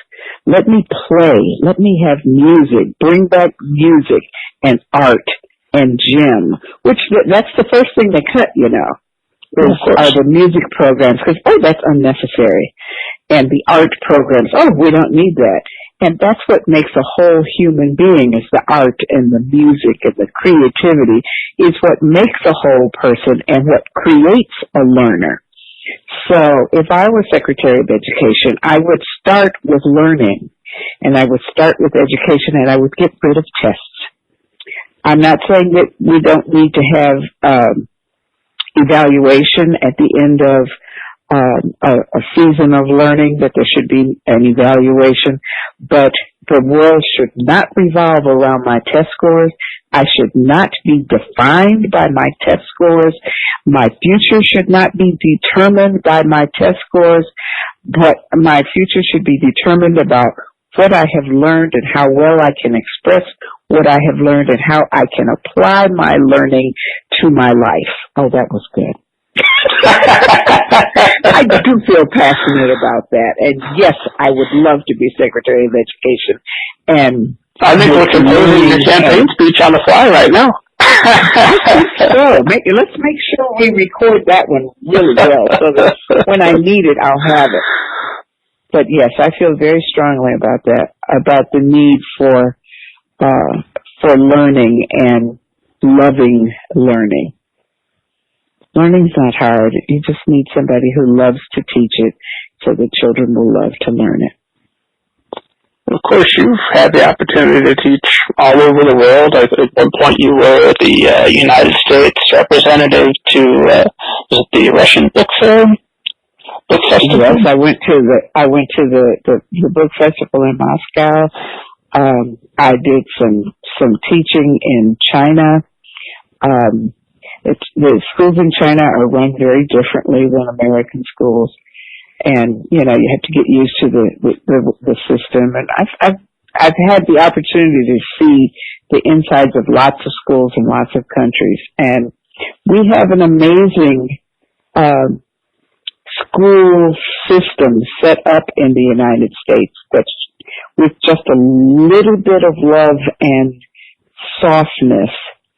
Let me play. Let me have music. Bring back music and art and gym, which that's the first thing they cut, are the music programs, because, that's unnecessary. And the art programs, we don't need that. And that's what makes a whole human being, is the art and the music and the creativity is what makes a whole person and what creates a learner. So if I were Secretary of Education, I would start with learning, and I would start with education, and I would get rid of tests. I'm not saying that we don't need to have evaluation at the end of a season of learning, that there should be an evaluation, but the world should not revolve around my test scores. I should not be defined by my test scores. My future should not be determined by my test scores, but my future should be determined about what I have learned and how well I can express what I have learned and how I can apply my learning to my life. Oh, that was good. I do feel passionate about that, and yes, I would love to be Secretary of Education. And I think we're composing your campaign speech on the fly right now. I think so. Let's make sure we record that one really well, so that when I need it, I'll have it. But yes, I feel very strongly about that, about the need for learning and loving learning. Learning's not hard. You just need somebody who loves to teach it, so the children will love to learn it. Of course, you've had the opportunity to teach all over the world. At one point, you were the United States representative to the Russian book festival. Yes, I went to the book festival in Moscow. I did some teaching in China. The schools in China are run very differently than American schools, and you have to get used to the system. And I've had the opportunity to see the insides of lots of schools in lots of countries, and we have an amazing school system set up in the United States that's with just a little bit of love and softness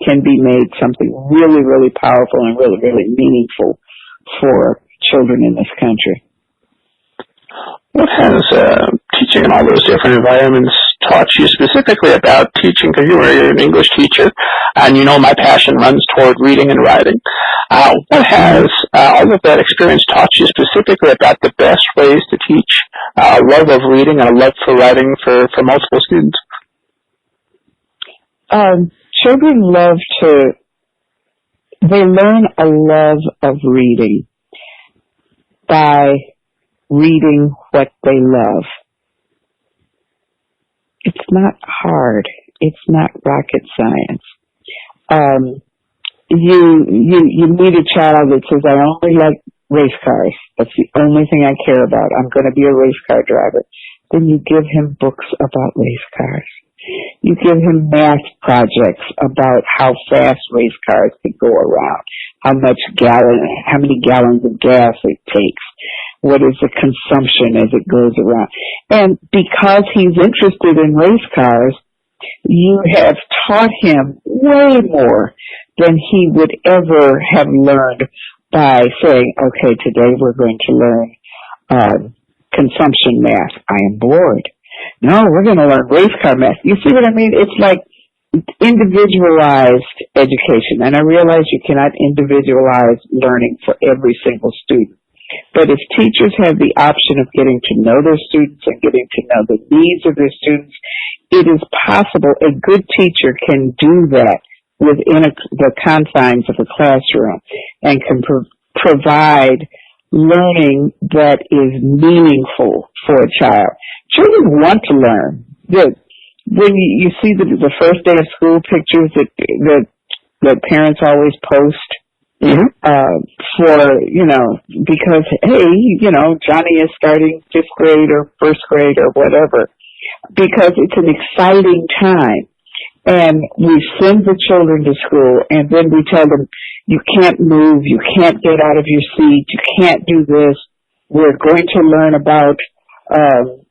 can be made something really, really powerful and really, really meaningful for children in this country. What has teaching in all those different environments taught you specifically about teaching? Because you're an English teacher, and my passion runs toward reading and writing. What has all of that experience taught you specifically about the best ways to teach a love of reading and a love for writing for multiple students? Children they learn a love of reading by reading what they love. It's not hard. It's not rocket science. You meet a child that says, I only like race cars. That's the only thing I care about. I'm going to be a race car driver. Then you give him books about race cars. You give him math projects about how fast race cars can go around, how many gallons of gas it takes, what is the consumption as it goes around. And because he's interested in race cars, you have taught him way more than he would ever have learned by saying, okay, today we're going to learn consumption math. I am bored. No, we're going to learn race car math. You see what I mean? It's like individualized education. And I realize you cannot individualize learning for every single student. But if teachers have the option of getting to know their students and getting to know the needs of their students, it is possible. A good teacher can do that within the confines of a classroom and can provide learning that is meaningful for a child. Children want to learn. When you see the first day of school pictures that parents always post, because, hey, Johnny is starting 5th grade or 1st grade or whatever, because it's an exciting time. And we send the children to school, and then we tell them, you can't move, you can't get out of your seat, you can't do this. We're going to learn about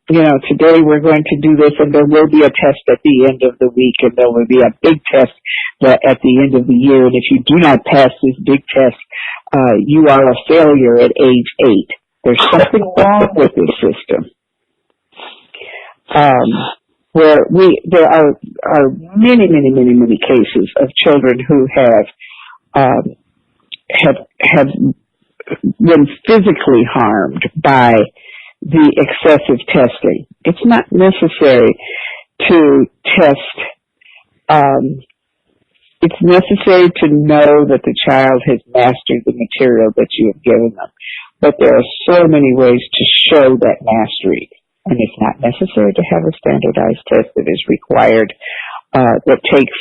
today we're going to do this, and there will be a test at the end of the week, and there will be a big test at the end of the year. And if you do not pass this big test, you are a failure at age 8. There's something wrong with this system. Where there are many, many, many, many cases of children who have been physically harmed by the excessive testing. It's not necessary to test. It's necessary to know that the child has mastered the material that you have given them. But there are so many ways to show that mastery. And it's not necessary to have a standardized test that is required, that takes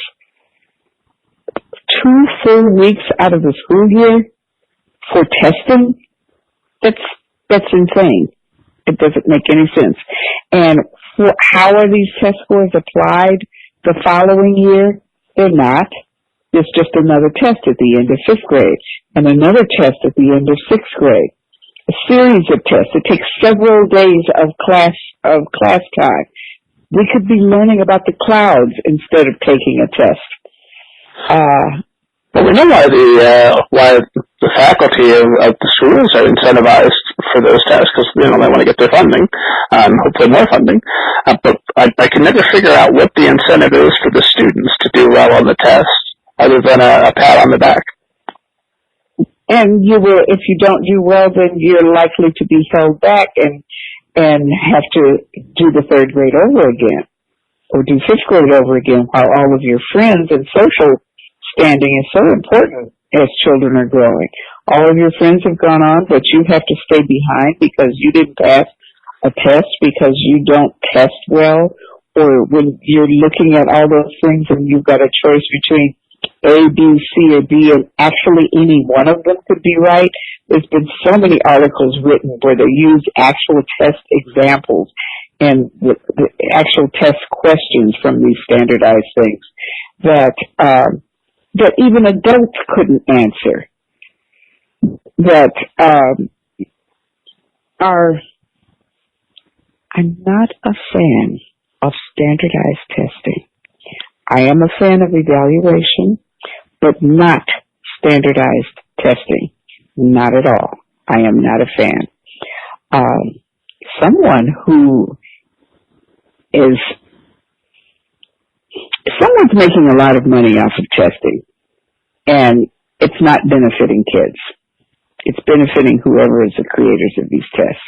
2 full weeks out of the school year for testing. That's insane. It doesn't make any sense. And how are these test scores applied the following year? They're not. It's just another test at the end of 5th grade and another test at the end of 6th grade. A series of tests. It takes several days of class time. We could be learning about the clouds instead of taking a test. Well, we know why the faculty of the schools are incentivized for those tests, because they want to get their funding, hopefully more funding. But I can never figure out what the incentive is for the students to do well on the test, other than a pat on the back. And if you don't do well, then you're likely to be held back and have to do the 3rd grade over again, or do 5th grade over again, while all of your friends and social standing is so important as children are growing. All of your friends have gone on, but you have to stay behind because you didn't pass a test, because you don't test well, or when you're looking at all those things and you've got a choice between A, B, C, or D, and actually any one of them could be right. There's been so many articles written where they use actual test examples and the actual test questions from these standardized things that even adults couldn't answer. I'm not a fan of standardized testing. I am a fan of evaluation, but not standardized testing. Not at all. I am not a fan. Someone's making a lot of money off of testing, and it's not benefiting kids. It's benefiting whoever is the creators of these tests.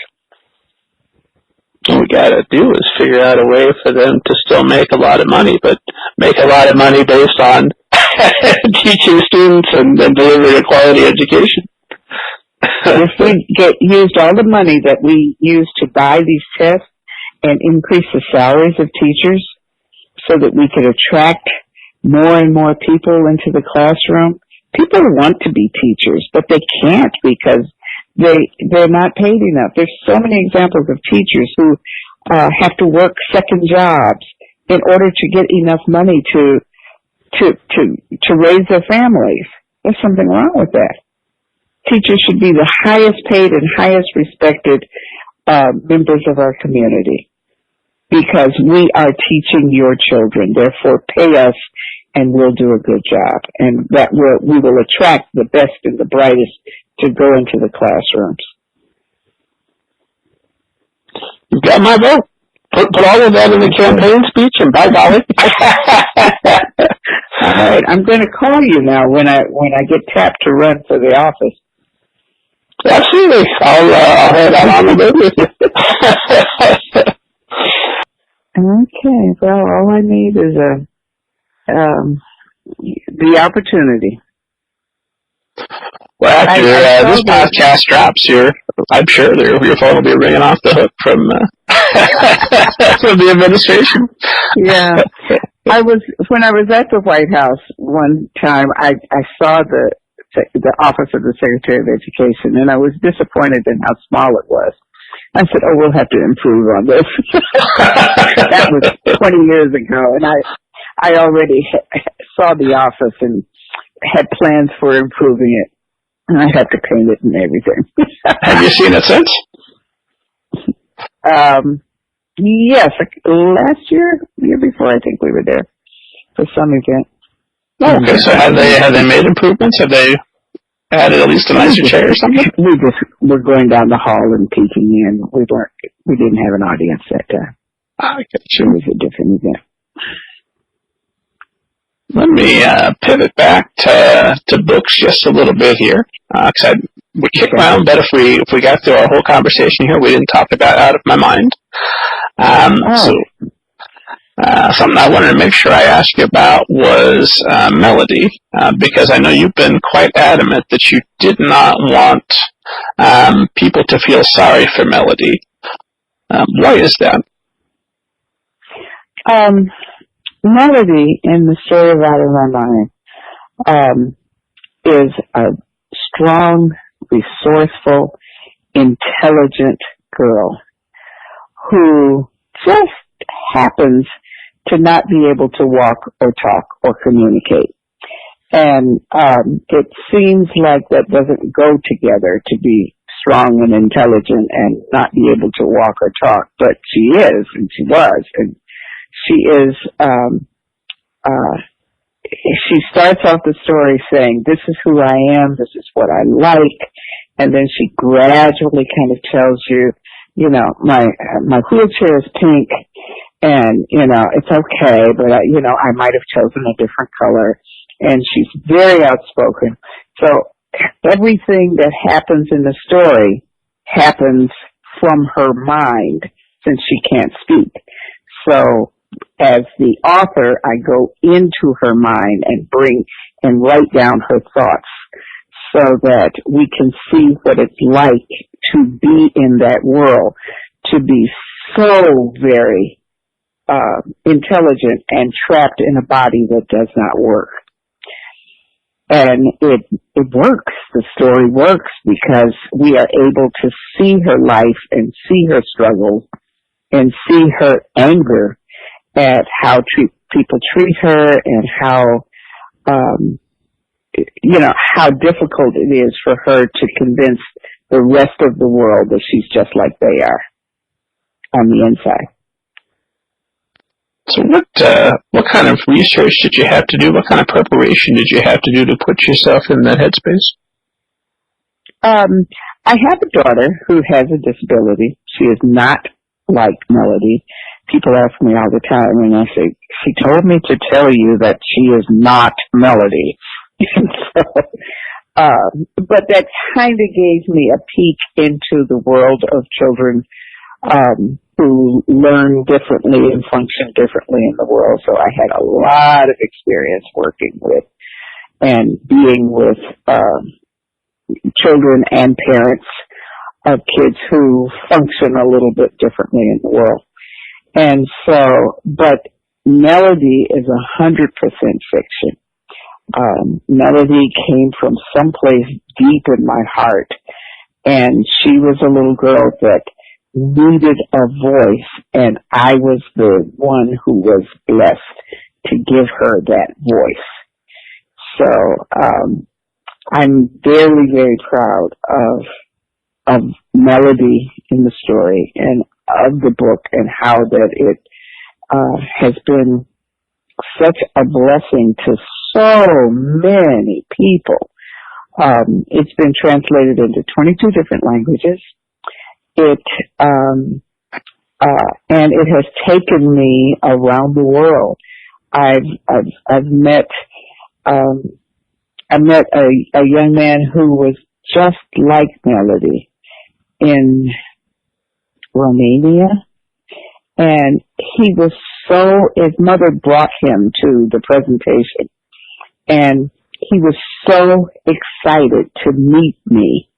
What we gotta do is figure out a way for them to still make a lot of money, but make a lot of money based on teaching students and delivering a quality education. If we used all the money that we use to buy these tests and increase the salaries of teachers so that we could attract more and more people into the classroom, people want to be teachers, but they can't because they're not paid enough. There's so many examples of teachers who have to work second jobs in order to get enough money to raise their families. There's something wrong with that. Teachers should be the highest paid and highest respected members of our community because we are teaching your children. Therefore, pay us and we'll do a good job. And we will attract the best and the brightest to go into the classrooms. You got my vote. Put all of that in the campaign speech, and by golly. All right, I'm going to call you now when I get tapped to run for the office. Absolutely. I'll head out on the road with you. Okay. Well, all I need is the opportunity. Well, after this podcast drops, I'm sure your phone will be ringing off the hook from the administration. Yeah. When I was at the White House one time, I saw the Office of the Secretary of Education, and I was disappointed in how small it was. I said, we'll have to improve on this. That was 20 years ago, and I already saw the office and had plans for improving it. And I had to paint it and everything. Have you seen it since? Yes, last year before, I think we were there for some event. Oh, okay, so have they made improvements? Have they added at least a nicer chair or something? We just were going down the hall and peeking in. We didn't have an audience that time. Okay, It was a different event. Let me pivot back to books just a little bit here, because we kick around, but if we got through our whole conversation here, we didn't talk about Out of My Mind. So something I wanted to make sure I asked you about was Melody, because I know you've been quite adamant that you did not want people to feel sorry for Melody. Why is that? Melody in the story of Out of My Mind is a strong, resourceful, intelligent girl who just happens to not be able to walk or talk or communicate. And it seems like that doesn't go together, to be strong and intelligent and not be able to walk or talk, but she is, and she was, and she is, she starts off the story saying, this is who I am, this is what I like, and then she gradually kind of tells you, you know, my wheelchair is pink, and, you know, it's okay, but, I might have chosen a different color, and she's very outspoken. So everything that happens in the story happens from her mind, since she can't speak. So as the author, I go into her mind and write down her thoughts so that we can see what it's like to be in that world, to be so very intelligent and trapped in a body that does not work. And it works. The story works because we are able to see her life and see her struggles and see her anger at how people treat her and how, how difficult it is for her to convince the rest of the world that she's just like they are on the inside. So what kind of research did you have to do? What kind of preparation did you have to do to put yourself in that headspace? I have a daughter who has a disability. She is not like Melody. People ask me all the time, and I say, she told me to tell you that she is not Melody. But that kind of gave me a peek into the world of children who learn differently and function differently in the world. So I had a lot of experience working with and being with children and parents of kids who function a little bit differently in the world. And so, but Melody is 100% fiction. Melody came from someplace deep in my heart, and she was a little girl that needed a voice, and I was the one who was blessed to give her that voice. So I'm very, very proud of Melody in the story and of the book, and how that it has been such a blessing to so many people. It's been translated into 22 different languages. And it has taken me around the world. I've met I met a young man who was just like Melody in Romania, and he was his mother brought him to the presentation, and he was so excited to meet me.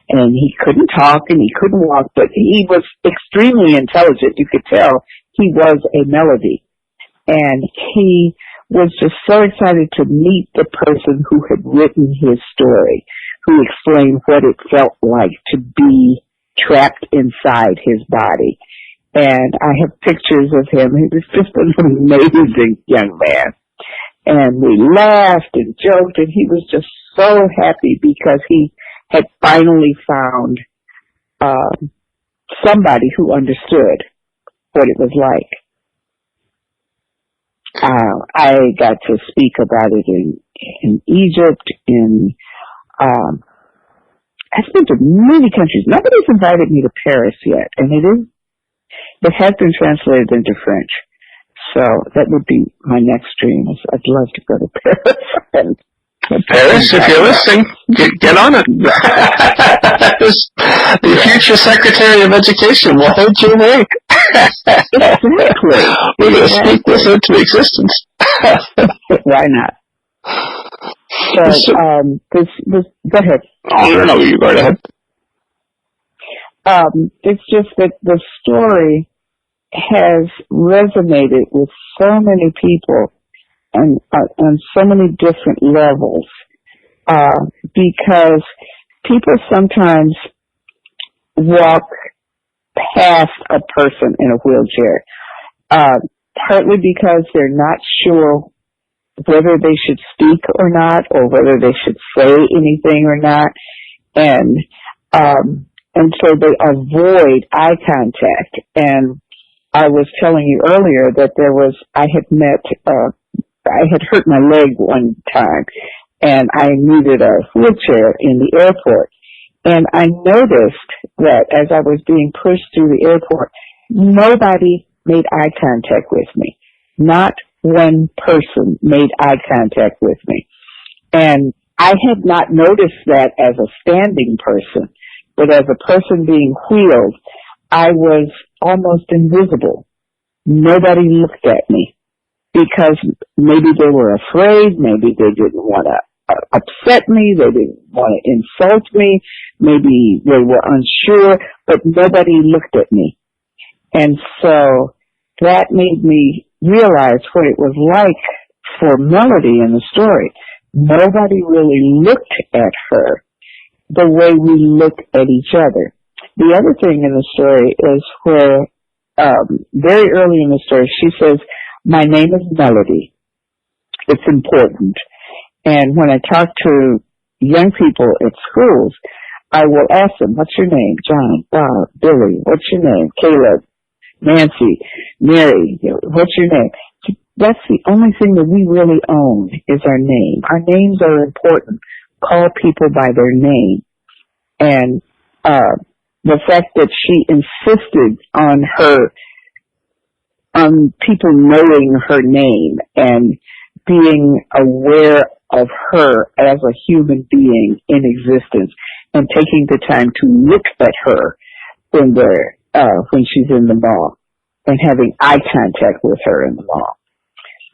And he couldn't talk and he couldn't walk, but he was extremely intelligent. You could tell he was a Melody. And he was just so excited to meet the person who had written his story, who explained what it felt like to be trapped inside his body. And I have pictures of him. He was just an amazing young man. And we laughed and joked, and he was just so happy because he had finally found somebody who understood what it was like. I got to speak about it in Egypt, I've been to many countries. Nobody's invited me to Paris yet, and it has been translated into French. So that would be my next dream. I'd love to go to Paris. Paris, if you're listening, get on it. The future Secretary of Education will hold your way. Exactly. We're going to speak this into existence. Why not? So, go ahead. Oh, no, you go ahead. It's just that the story has resonated with so many people and on so many different levels, because people sometimes walk past a person in a wheelchair, partly because they're not sure whether they should speak or not, or whether they should say anything or not, and so they avoid eye contact. And I was telling you earlier that I had hurt my leg one time, and I needed a wheelchair in the airport. And I noticed that as I was being pushed through the airport, nobody made eye contact with me. Not one person made eye contact with me. And I had not noticed that as a standing person, but as a person being wheeled, I was almost invisible. Nobody looked at me because maybe they were afraid, maybe they didn't want to upset me, they didn't want to insult me, maybe they were unsure, but nobody looked at me. And so that made me realize what it was like for Melody in the story. Nobody really looked at her the way we look at each other. The other thing in the story is where very early in the story she says, "My name is Melody. It's important." And when I talk to young people at schools, I will ask them, "What's your name?" "John," "Bob," "Billy." "What's your name?" "Caleb," "Nancy," "Mary." "What's your name?" That's the only thing that we really own is our name. Our names are important. Call people by their name. And the fact that she insisted on people knowing her name and being aware of her as a human being in existence and taking the time to look at her when she's in the mall and having eye contact with her in the mall.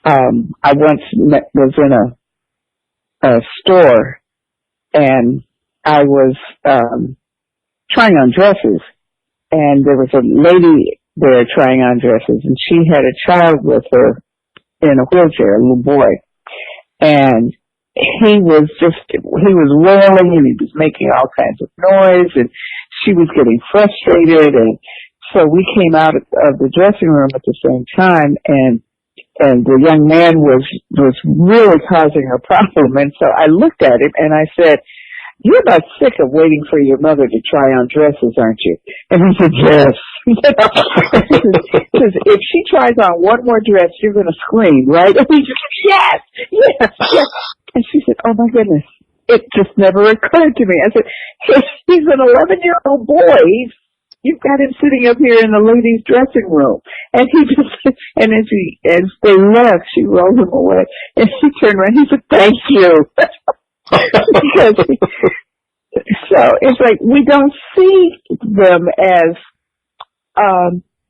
I once was in a store, and I was trying on dresses, and there was a lady there trying on dresses, and she had a child with her in a wheelchair, a little boy, and he was wailing, and he was making all kinds of noise, and she was getting frustrated, and so we came out of the dressing room at the same time, and the young man was really causing a problem. And so I looked at him and I said, "You're about sick of waiting for your mother to try on dresses, aren't you?" And he said, "Yes." Because if she tries on one more dress, you're going to scream, right? And he said, "Yes, yes, yes." And she said, "Oh my goodness, it just never occurred to me." I said, "He's an 11-year-old boy. You've got him sitting up here in the ladies' dressing room." And he just, and as they left, she rolled him away. And she turned around, he said, "Thank you." So it's like we don't see them as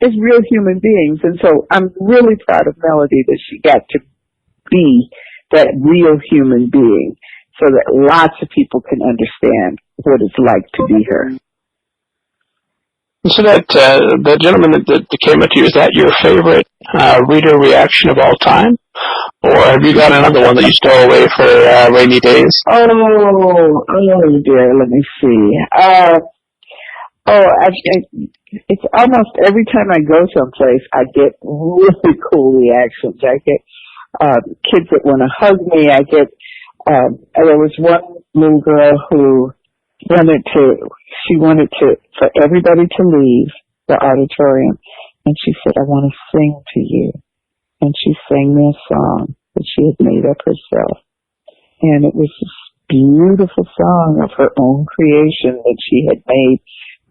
real human beings. And so I'm really proud of Melody that she got to be that real human being so that lots of people can understand what it's like to be her. So that the gentleman that came up to you, is that your favorite reader reaction of all time? Or have you got another one that you stole away for rainy days? Oh dear, let me see. It's almost every time I go someplace, I get really cool reactions. I get kids that want to hug me. I get, there was one little girl who wanted for everybody to leave the auditorium And she said, I want to sing to you. And she sang me a song that she had made up herself. And it was this beautiful song of her own creation that she had made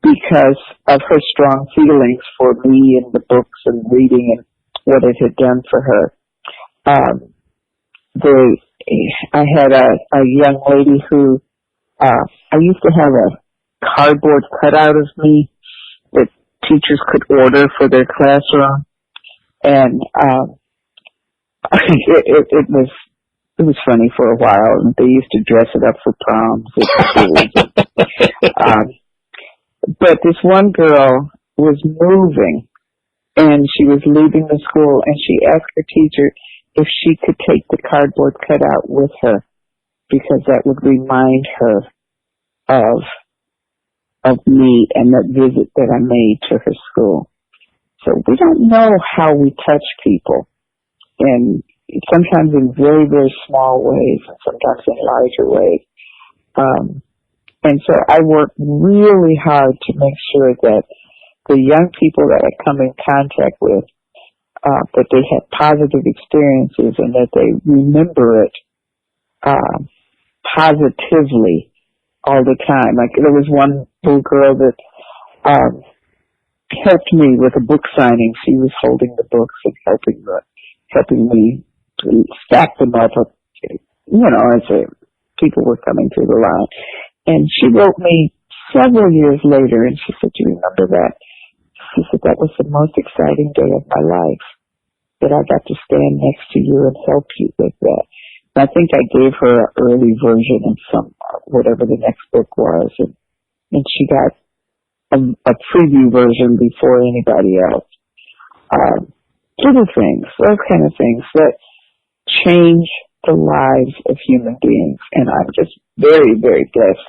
because of her strong feelings for me and the books and reading and what it had done for her. I had a young lady who, I used to have a cardboard cutout of me that teachers could order for their classroom. And, it was funny for a while, and they used to dress it up for proms at schools. But this one girl was moving, and she was leaving the school, and she asked her teacher if she could take the cardboard cutout with her, because that would remind her of me and that visit that I made to her school. So we don't know how we touch people, and sometimes in very, very small ways, and sometimes in larger ways. And so I work really hard to make sure that the young people that I come in contact with, that they have positive experiences and that they remember it positively all the time. Like there was one little girl that helped me with a book signing. She was holding the books and helping me to stack them up, as people were coming through the line. And she wrote me several years later, and she said, "Do you remember that?" She said, "That was the most exciting day of my life, that I got to stand next to you and help you with that." And I think I gave her an early version of whatever the next book was, and she got a preview version before anybody else. Little things, those kind of things that change the lives of human beings. And I'm just very, very blessed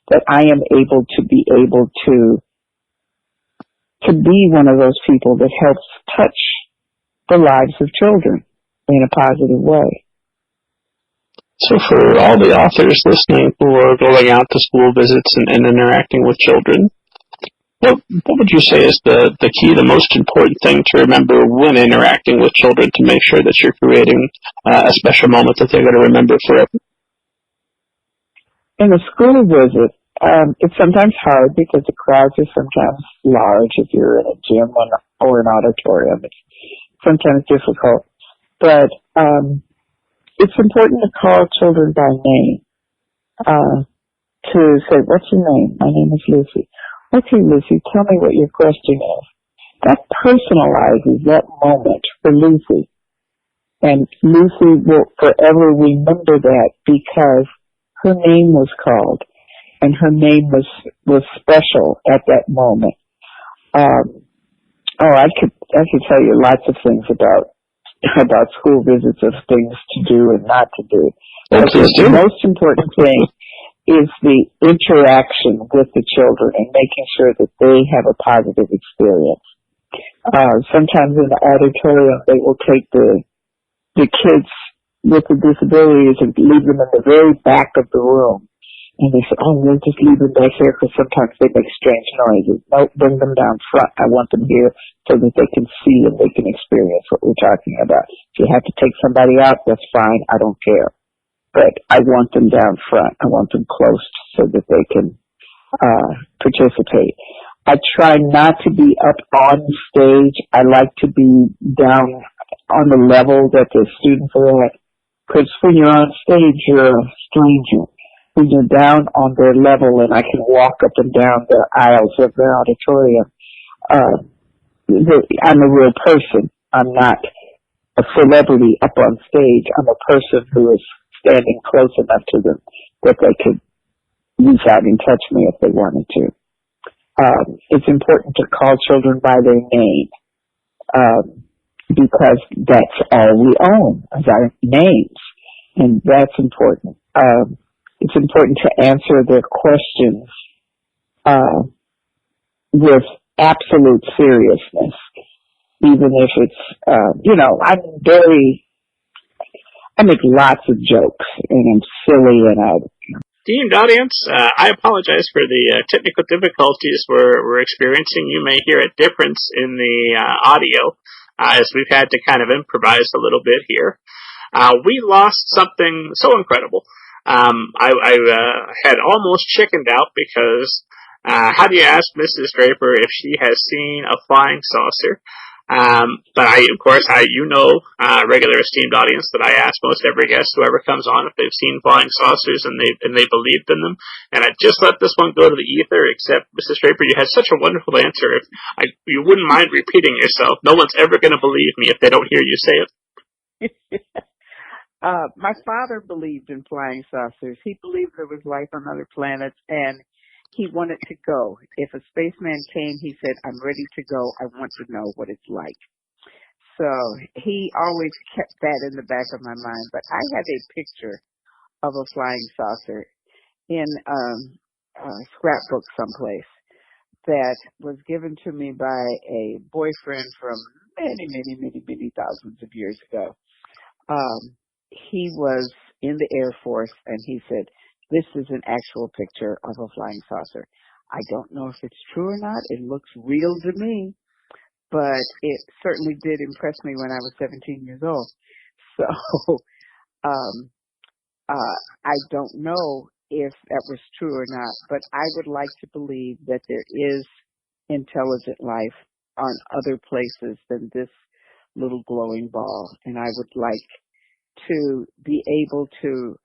that I am able to be one of those people that helps touch the lives of children in a positive way. So for all the authors listening who are going out to school visits and interacting with children, what would you say is the key, the most important thing to remember when interacting with children to make sure that you're creating a special moment that they're going to remember forever? In a school visit, it's sometimes hard because the crowds are sometimes large if you're in a gym or an auditorium. It's sometimes difficult. But it's important to call children by name, to say, "What's your name?" "My name is Lucy." "Okay, Lucy, tell me what your question is." That personalizes that moment for Lucy. And Lucy will forever remember that because her name was called and her name was special at that moment. I could tell you lots of things about school visits, of things to do and not to do. But the most important thing is the interaction with the children and making sure that they have a positive experience. Sometimes in the auditorium, they will take the kids with the disabilities and leave them in the very back of the room. And they say, "Oh, we'll just leave them back here because sometimes they make strange noises." "No, bring them down front. I want them here so that they can see and they can experience what we're talking about. If you have to take somebody out, that's fine. I don't care. But I want them down front. I want them close so that they can participate." I try not to be up on stage. I like to be down on the level that the students are at. Because when you're on stage, you're a stranger. When you're down on their level and I can walk up and down the aisles of the auditorium, I'm a real person. I'm not a celebrity up on stage. I'm a person who is standing close enough to them that they could reach out and touch me if they wanted to. It's important to call children by their name, because that's all we own, is our names, and that's important. It's important to answer their questions with absolute seriousness, even if it's, I make lots of jokes, and I'm silly, and esteemed audience, I apologize for the technical difficulties we're experiencing. You may hear a difference in the audio as we've had to kind of improvise a little bit here. We lost something so incredible. I had almost chickened out because how do you ask Mrs. Draper if she has seen a flying saucer? But regular esteemed audience, that I ask most every guest, whoever comes on, if they've seen flying saucers and they believed in them. And I just let this one go to the ether, except Mrs. Draper, you had such a wonderful answer. If you wouldn't mind repeating yourself, no one's ever going to believe me if they don't hear you say it. My father believed in flying saucers. He believed there was life on other planets, and he wanted to go. If a spaceman came, he said, "I'm ready to go. I want to know what it's like." So he always kept that in the back of my mind. But I had a picture of a flying saucer in a scrapbook someplace that was given to me by a boyfriend from many thousands of years ago. He was in the Air Force, and he said, "This is an actual picture of a flying saucer." I don't know if it's true or not. It looks real to me, but it certainly did impress me when I was 17 years old. So I don't know if that was true or not, but I would like to believe that there is intelligent life on other places than this little glowing ball, and I would like to be able to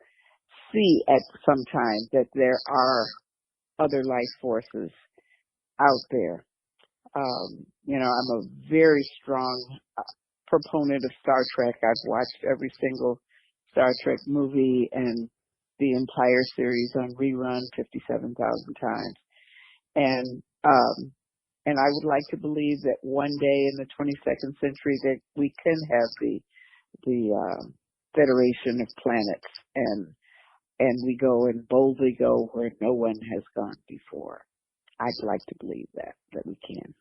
see at some time that there are other life forces out there. I'm a very strong proponent of Star Trek. I've watched every single Star Trek movie and the entire series on rerun 57,000 times. And I would like to believe that one day in the 22nd century that we can have the Federation of Planets, and we go and boldly go where no one has gone before. I'd like to believe that we can.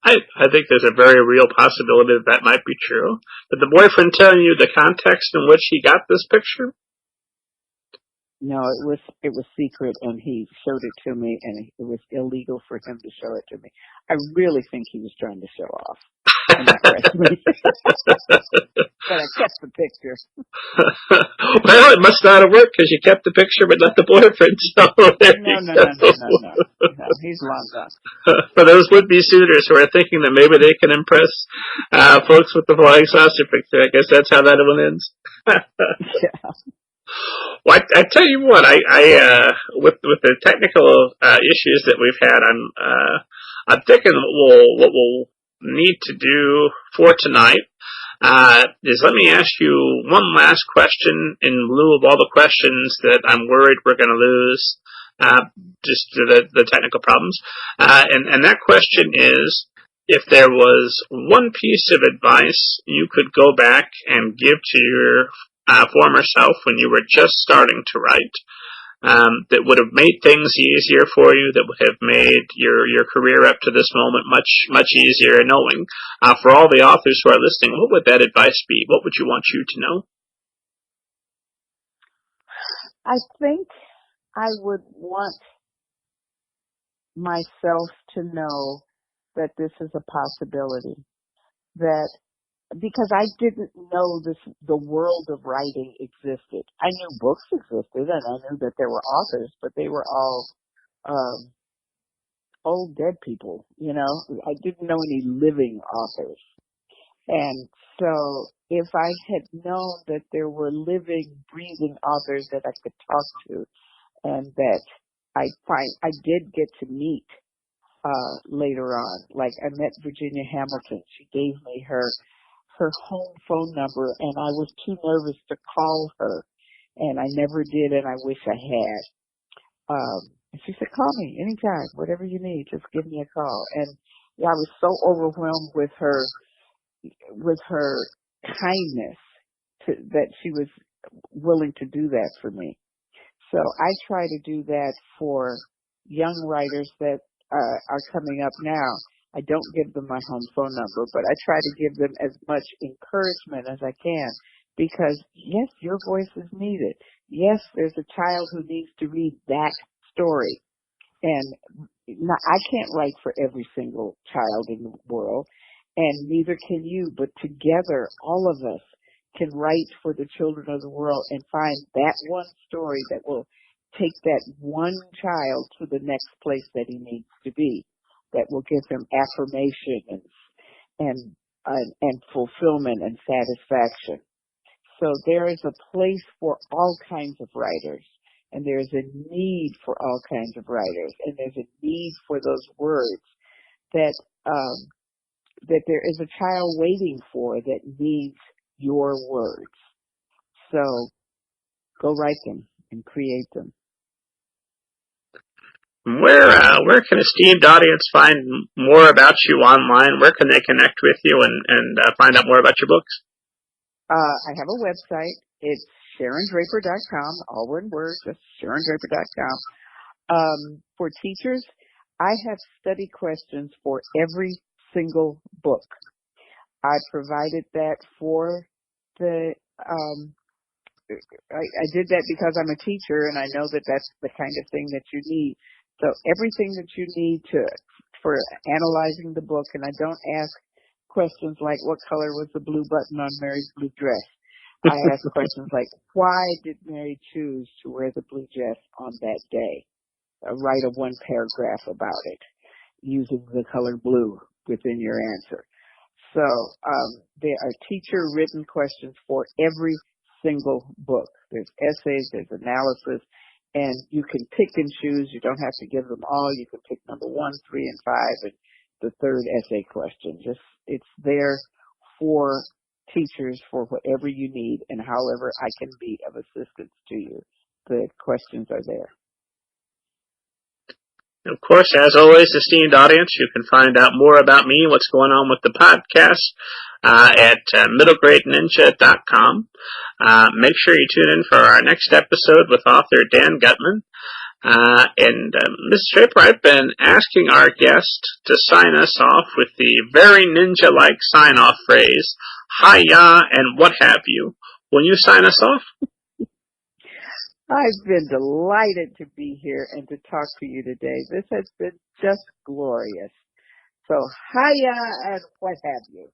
I think there's a very real possibility that might be true. Did the boyfriend tell you the context in which he got this picture? No, it was secret, and he showed it to me, and it was illegal for him to show it to me. I really think he was trying to show off. But I kept the picture. Well, it must not have worked because you kept the picture but not the boyfriend. So No, he's long gone. For those would-be suitors who are thinking that maybe they can impress folks with the flying saucer picture, I guess that's how that one ends. Yeah. Well, I tell you what, I with the technical issues that we've had, I'm thinking what we'll need to do for tonight is let me ask you one last question in lieu of all the questions that I'm worried we're going to lose just to the technical problems. And that question is, if there was one piece of advice you could go back and give to your former self when you were just starting to write, that would have made things easier for you, that would have made your career up to this moment much easier, knowing for all the authors who are listening, what would that advice be? What would you want you to know? I think I would want myself to know that this is a possibility, because I didn't know the world of writing existed. I knew books existed, and I knew that there were authors, but they were all old dead people, I didn't know any living authors. And so if I had known that there were living, breathing authors that I could talk to, and that I did get to meet later on. Like, I met Virginia Hamilton. She gave me her home phone number, and I was too nervous to call her, and I never did, and I wish I had. And she said, "Call me anytime, whatever you need, just give me a call." And I was so overwhelmed with her kindness that she was willing to do that for me. So I try to do that for young writers that are coming up now. I don't give them my home phone number, but I try to give them as much encouragement as I can, because yes, your voice is needed. yes, there's a child who needs to read that story. And I can't write for every single child in the world, and neither can you, but together, all of us can write for the children of the world and find that one story that will take that one child to the next place that he needs to be, that will give him affirmation and fulfillment and satisfaction. So there is a place for all kinds of writers, and there's a need for all kinds of writers, and there's a need for those words that that there is a child waiting for that needs your words. So go write them and create them. Where can esteemed audience find more about you online? Where can they connect with you and find out more about your books? I have a website. It's SharonDraper.com, all one word, just SharonDraper.com. For teachers, I have study questions for every single book. I provided that for the, I did that because I'm a teacher and I know that that's the kind of thing that you need. So everything that you need for analyzing the book, and I don't ask questions like what color was the blue button on Mary's blue dress. I ask questions like, why did Mary choose to wear the blue dress on that day? Write a one paragraph about it using the color blue within your answer. So there are teacher-written questions for every single book. There's essays, there's analysis, and you can pick and choose. You don't have to give them all. You can pick number 1, 3, and 5, and the third essay question. It's there for teachers for whatever you need and however I can be of assistance to you. The questions are there. Of course, as always, esteemed audience, you can find out more about me, what's going on with the podcast, at middlegradeninja.com. Make sure you tune in for our next episode with author Dan Gutman. Ms. Draper, I've been asking our guest to sign us off with the very ninja-like sign-off phrase, hi-ya and what have you. Will you sign us off? I've been delighted to be here and to talk to you today. This has been just glorious. So, hiya and what have you.